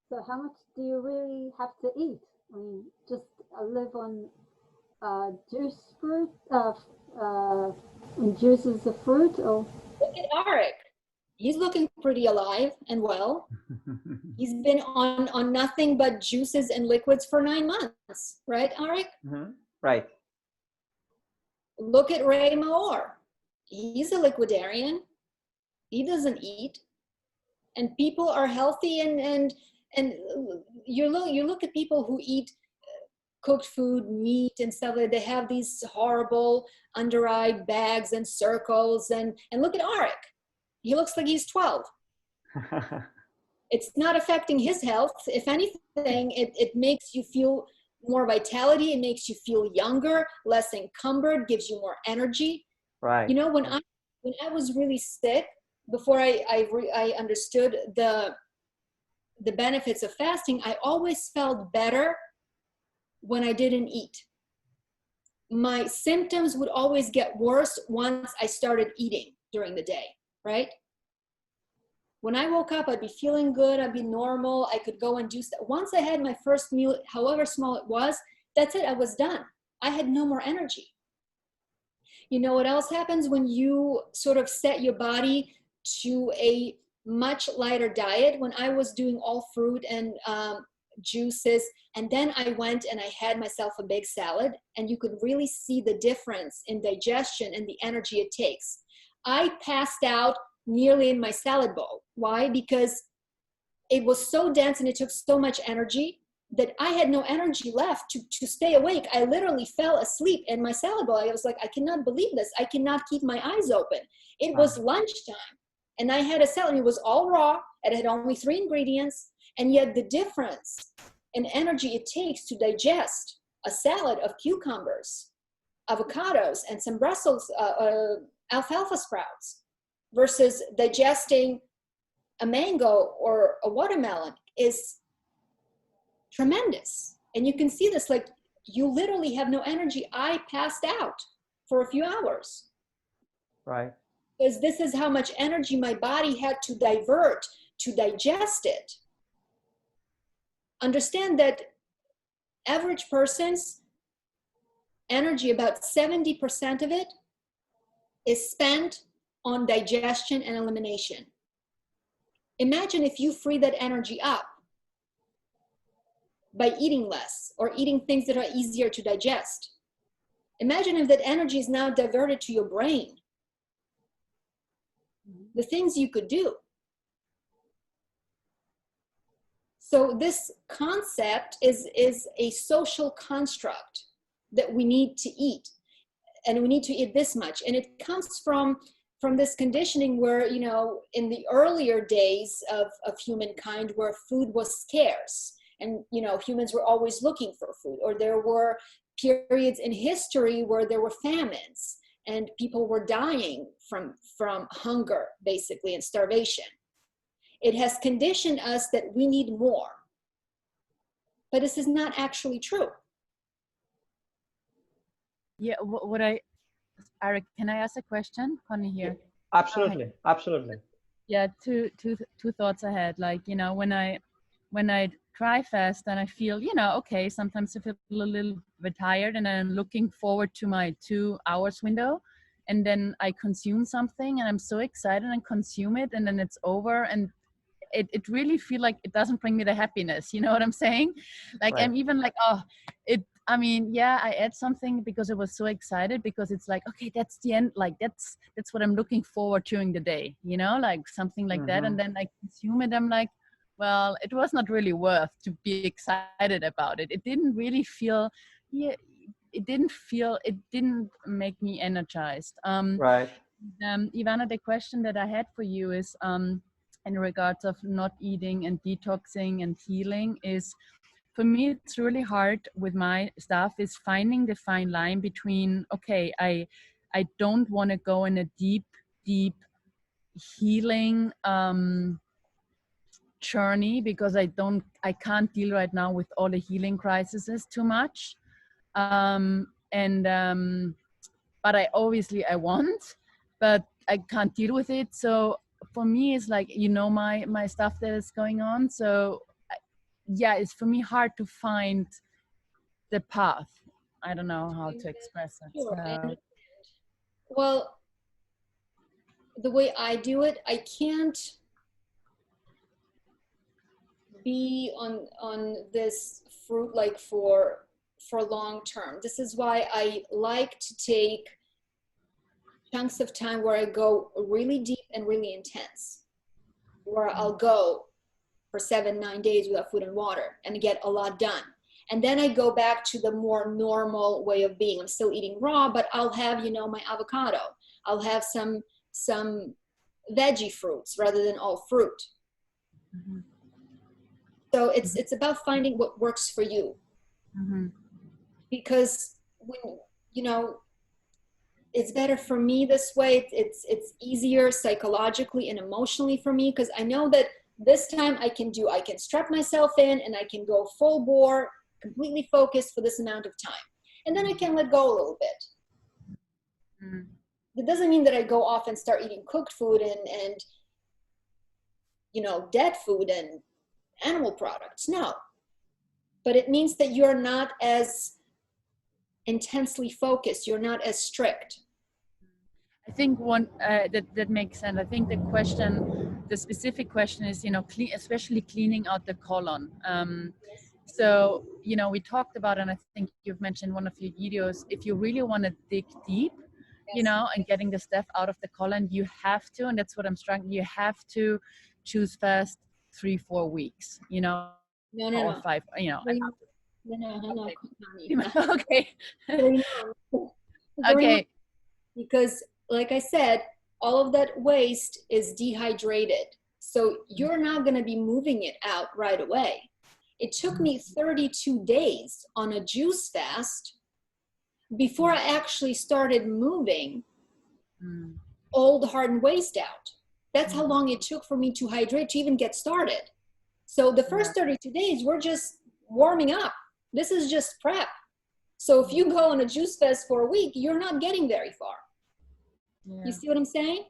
So how much do you really have to eat? I mean, just live on juice fruit, juices of fruit, or? Look at Arik. He's looking pretty alive and well. He's been on nothing but juices and liquids for 9 months, right, Arik? Mm-hmm. Right. Look at Ray Maor. He's a liquidarian. He doesn't eat. And people are healthy, and you look at people who eat cooked food, meat and stuff, like they have these horrible under-eye bags and circles, and look at Arik. He looks like he's 12. It's not affecting his health. If anything, it makes you feel more vitality. It makes you feel younger, less encumbered, gives you more energy. Right. You know, when I was really sick, before I understood the benefits of fasting, I always felt better when I didn't eat. My symptoms would always get worse once I started eating during the day, right? When I woke up, I'd be feeling good, I'd be normal, I could go and do stuff. Once I had my first meal, however small it was, that's it, I was done. I had no more energy. You know what else happens when you sort of set your body to a much lighter diet? When I was doing all fruit and juices, and then I went and I had myself a big salad, and you could really see the difference in digestion and the energy it takes. I passed out nearly in my salad bowl. Why? Because it was so dense and it took so much energy that I had no energy left to stay awake. I literally fell asleep in my salad bowl. I was like, I cannot believe this. I cannot keep my eyes open. It was lunchtime and I had a salad. It was all raw. It had only 3 ingredients. And yet the difference in energy it takes to digest a salad of cucumbers, avocados, and some Brussels alfalfa sprouts versus digesting a mango or a watermelon is tremendous. And you can see this, like, you literally have no energy. I passed out for a few hours. Right. Because this is how much energy my body had to divert to digest it. Understand that average person's energy, about 70% of it is spent on digestion and elimination. Imagine if you free that energy up by eating less or eating things that are easier to digest. Imagine if that energy is now diverted to your brain. The things you could do. So this concept is a social construct that we need to eat, and we need to eat this much. And it comes from this conditioning where, you know, in the earlier days of humankind, where food was scarce, and, you know, humans were always looking for food, or there were periods in history where there were famines and people were dying from hunger, basically, and starvation. It has conditioned us that we need more. But this is not actually true. Yeah, Arik, can I ask a question? Connie here. Absolutely, absolutely. Yeah, two thoughts I had. Like, you know, when I try fast and I feel, you know, okay, sometimes I feel a little bit tired and I'm looking forward to my 2 hours window, and then I consume something and I'm so excited and consume it, and then it's over, and it really feel like it doesn't bring me the happiness. You know what I'm saying? Like, Right. I'm even like, I mean, yeah, I ate something because I was so excited, because it's like, okay, that's the end. Like, that's what I'm looking forward during the day, you know, like something like that. And then I consume it. I'm like, well, it was not really worth to be excited about it. It didn't really feel, it didn't make me energized. Right. Ivanna, the question that I had for you is, in regards of not eating and detoxing and healing, is, for me, it's really hard with my stuff, is finding the fine line between, okay, I don't want to go in a deep healing journey, because I can't deal right now with all the healing crises too much. But I want, but I can't deal with it. So for me, it's like, you know, my stuff that is going on. So yeah, it's for me hard to find the path. I don't know how to express it. Sure. So. Well, the way I do it, I can't be on this fruit like for long term. This is why I like to take chunks of time where I go really deep and really intense, where I'll go for 7-9 days without food and water and get a lot done. And then I go back to the more normal way of being. I'm still eating raw, but I'll have, you know, my avocado. I'll have some veggie fruits rather than all fruit. So it's about finding what works for you. Mm-hmm. Because when, you know, it's better for me this way. It's easier psychologically and emotionally for me, because I know that this time I can strap myself in and I can go full bore, completely focused for this amount of time. And then I can let go a little bit. Mm. That doesn't mean that I go off and start eating cooked food and you know, dead food and animal products. No. But it means that you're not as intensely focused. You're not as strict. I think one that makes sense. I think the specific question is, you know, especially cleaning out the colon. So, you know, we talked about, and I think you've mentioned in one of your videos, if you really want to dig deep, you know, and getting the stuff out of the colon, you have to, and that's what I'm struggling, you have to choose fast 3-4 weeks, you know, or 5, you know. No. Okay. Very Okay. Because like I said, all of that waste is dehydrated. So you're not going to be moving it out right away. It took me 32 days on a juice fast before I actually started moving old hardened waste out. That's how long it took for me to hydrate, to even get started. So the first 32 days, we're just warming up. This is just prep. So if you go on a juice fast for a week, you're not getting very far. Yeah. You see what I'm saying?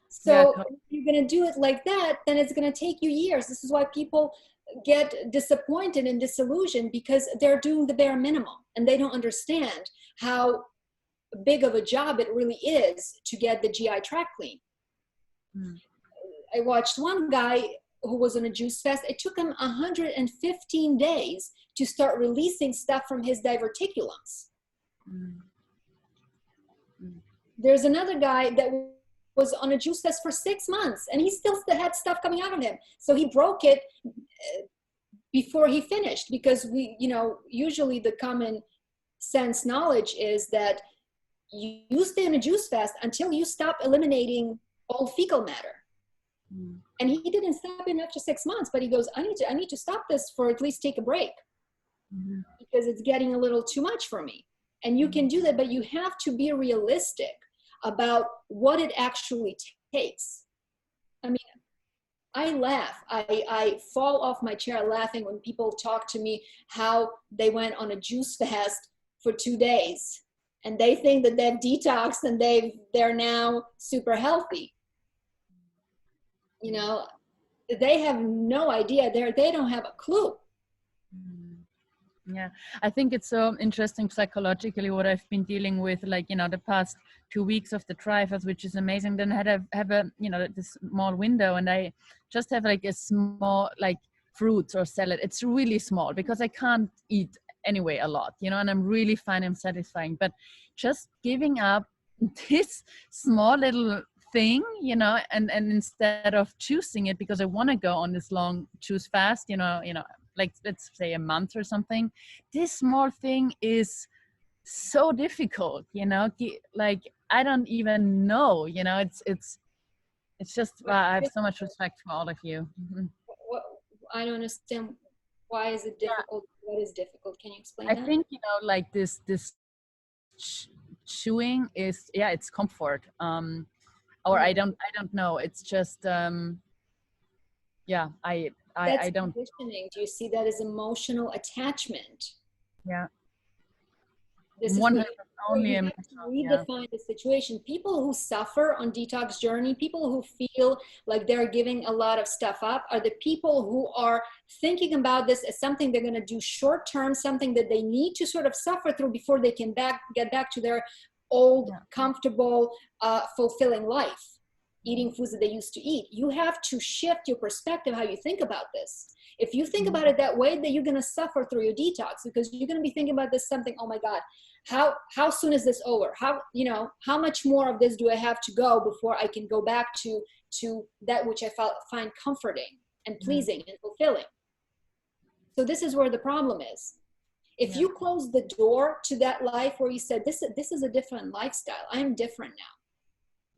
So if you're going to do it like that, then it's going to take you years. This is why people get disappointed and disillusioned, because they're doing the bare minimum and they don't understand how big of a job it really is to get the GI tract clean. I watched one guy who was on a juice fast. It took him 115 days to start releasing stuff from his diverticulums. There's another guy that was on a juice fast for 6 months and he still had stuff coming out of him. So he broke it before he finished, because we, you know, usually the common sense knowledge is that you stay on a juice fast until you stop eliminating old fecal matter. And he didn't stop it after 6 months, but he goes, I need to stop this for at least take a break, because it's getting a little too much for me. And you can do that, but you have to be realistic about what it actually takes. I mean, I laugh. I fall off my chair laughing when people talk to me how they went on a juice fast for 2 days and they think that they've detoxed and they're now super healthy. You know, they have no idea. They don't have a clue. Yeah, I think it's so interesting psychologically what I've been dealing with, like, you know, the past 2 weeks of the tri-fast, which is amazing. Then I have a, you know, this small window, and I just have like a small, like, fruits or salad. It's really small because I can't eat anyway a lot, you know, and I'm really fine and satisfying. But just giving up this small little thing, you know, and instead of choosing it because I want to go on this long juice fast, you know, like let's say a month or something, this small thing is so difficult, you know, like I don't even know, you know, it's just, I have so much respect for all of you. I don't understand. Why is it difficult? Yeah. What is difficult? Can you explain that? I think, you know, like this chewing is, yeah, it's comfort, or I don't know, it's just yeah, I don't. Conditioning. Do you see that as emotional attachment? Yeah. This is only you have to redefine the situation. People who suffer on detox journey, people who feel like they're giving a lot of stuff up, are the people who are thinking about this as something they're going to do short term, something that they need to sort of suffer through before they can get back to their old, comfortable, fulfilling life, eating foods that they used to eat. You have to shift your perspective, how you think about this. If you think about it that way, then you're going to suffer through your detox, because you're going to be thinking about this something, oh my God, how soon is this over? How, you know, how much more of this do I have to go before I can go back to that which I find comforting and pleasing and fulfilling? So this is where the problem is. If you close the door to that life where you said, this is a different lifestyle, I am different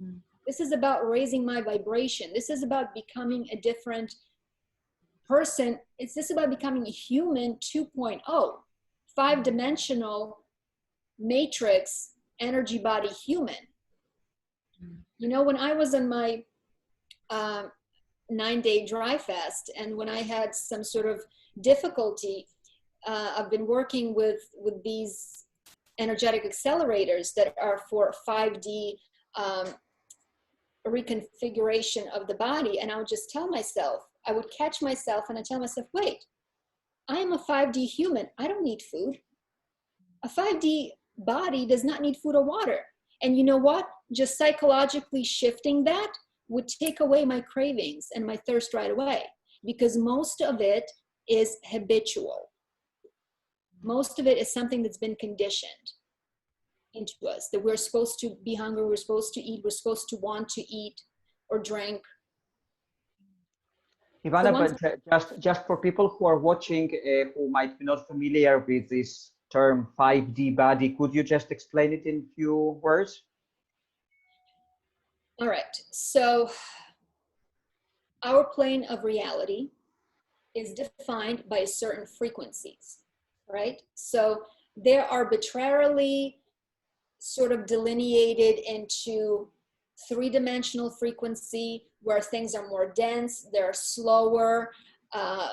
now. This is about raising my vibration. This is about becoming a different person, it's just about becoming a human 2.0, 5-dimensional matrix energy body human. You know, when I was on my 9-day dry fast, and when I had some sort of difficulty, I've been working with these energetic accelerators that are for 5D reconfiguration of the body. And I would just tell myself, I would catch myself and I tell myself, wait, I am a 5D human. I don't need food. A 5D body does not need food or water. And you know what? Just psychologically shifting that would take away my cravings and my thirst right away, because most of it is habitual. Most of it is something that's been conditioned into us, that we're supposed to be hungry, we're supposed to eat, we're supposed to want to eat or drink. Ivanna, So but just for people who are watching who might be not familiar with this term 5D body, could you just explain it in few words? all right, so our plane of reality is defined by certain frequencies, right? So they're arbitrarily sort of delineated into 3-dimensional frequency, where things are more dense, they're slower,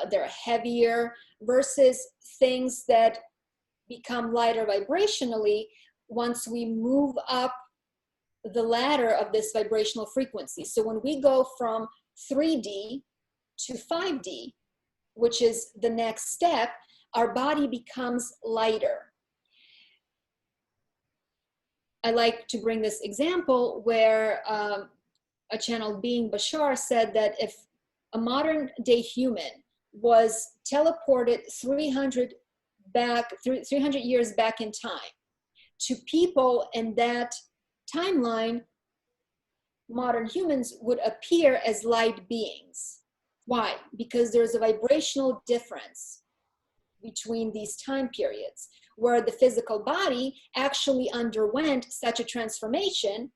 they're heavier, versus things that become lighter vibrationally once we move up the ladder of this vibrational frequency. So when we go from 3D to 5D, which is the next step, our body becomes lighter. I like to bring this example where a channeled being, Bashar, said that if a modern day human was teleported 300 years back in time, to people in that timeline, modern humans would appear as light beings. Why? Because there's a vibrational difference between these time periods, where the physical body actually underwent such a transformation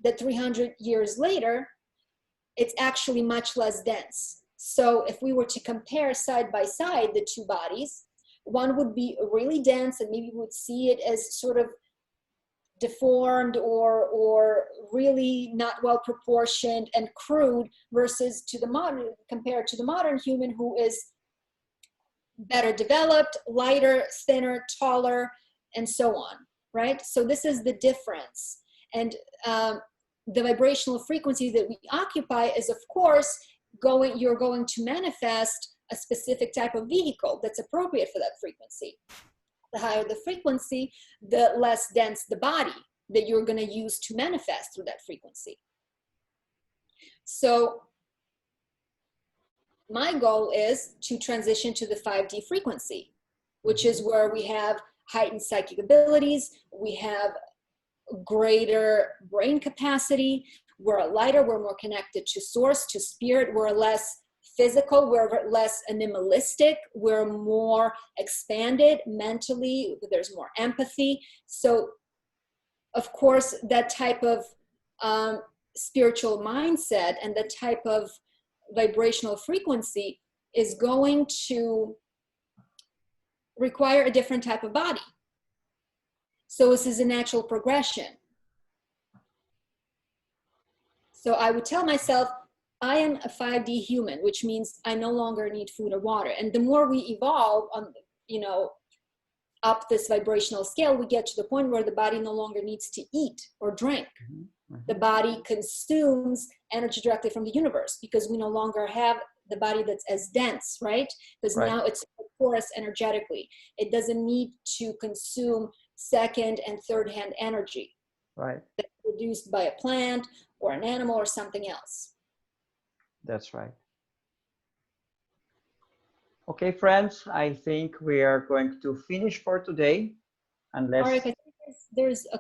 that 300 years later, it's actually much less dense. So if we were to compare side by side the two bodies, one would be really dense and maybe we would see it as sort of deformed or really not well proportioned and crude, versus to the modern, compared to the modern human, who is better developed, lighter, thinner, taller, and so on, right? So this is the difference. And the vibrational frequency that we occupy is, of course, you're going to manifest a specific type of vehicle that's appropriate for that frequency. The higher the frequency, the less dense the body that you're going to use to manifest through that frequency. So my goal is to transition to the 5D frequency, which is where we have heightened psychic abilities, we have greater brain capacity, we're lighter, we're more connected to source, to spirit, we're less physical, we're less animalistic, we're more expanded mentally, there's more empathy. So of course that type of spiritual mindset and the type of vibrational frequency is going to require a different type of body. So this is a natural progression. So I would tell myself, I am a 5D human, which means I no longer need food or water. And the more we evolve on, up this vibrational scale, we get to the point where the body no longer needs to eat or drink. Mm-hmm. The body consumes energy directly from the universe, because we no longer have the body that's as dense, right? Because now it's porous energetically. It doesn't need to consume second and third hand energy. Right. That's produced by a plant or an animal or something else. That's right. Okay, friends, I think we are going to finish for today. Unless Arik, I think there's a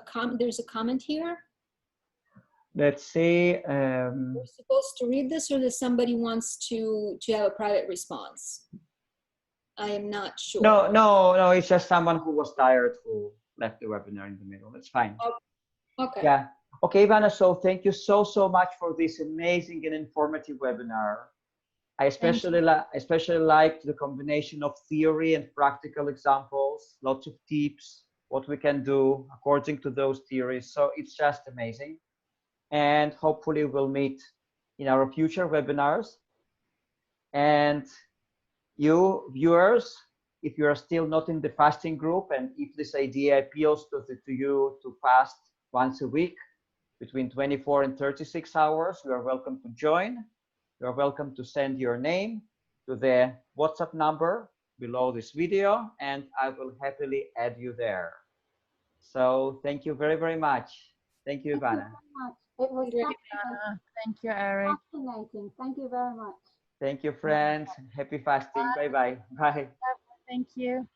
comment here. Let's see. We're supposed to read this, or does somebody wants to have a private response? I am not sure. No. It's just someone who was tired who left the webinar in the middle. It's fine. Okay. Yeah. Okay, Ivanna. So thank you so much for this amazing and informative webinar. I especially liked the combination of theory and practical examples, lots of tips, what we can do according to those theories. So it's just amazing. And hopefully we'll meet in our future webinars. And you viewers, if you are still not in the fasting group, and if this idea appeals to you to fast once a week between 24 and 36 hours, you are welcome to join. You are welcome to send your name to the WhatsApp number below this video, and I will happily add you there. So thank you very, very much. Thank you, Ivanna. It was Thank you, Arik. fascinating. Thank you very much. Thank you, friends. Happy fasting. Bye-bye. Bye. Thank you.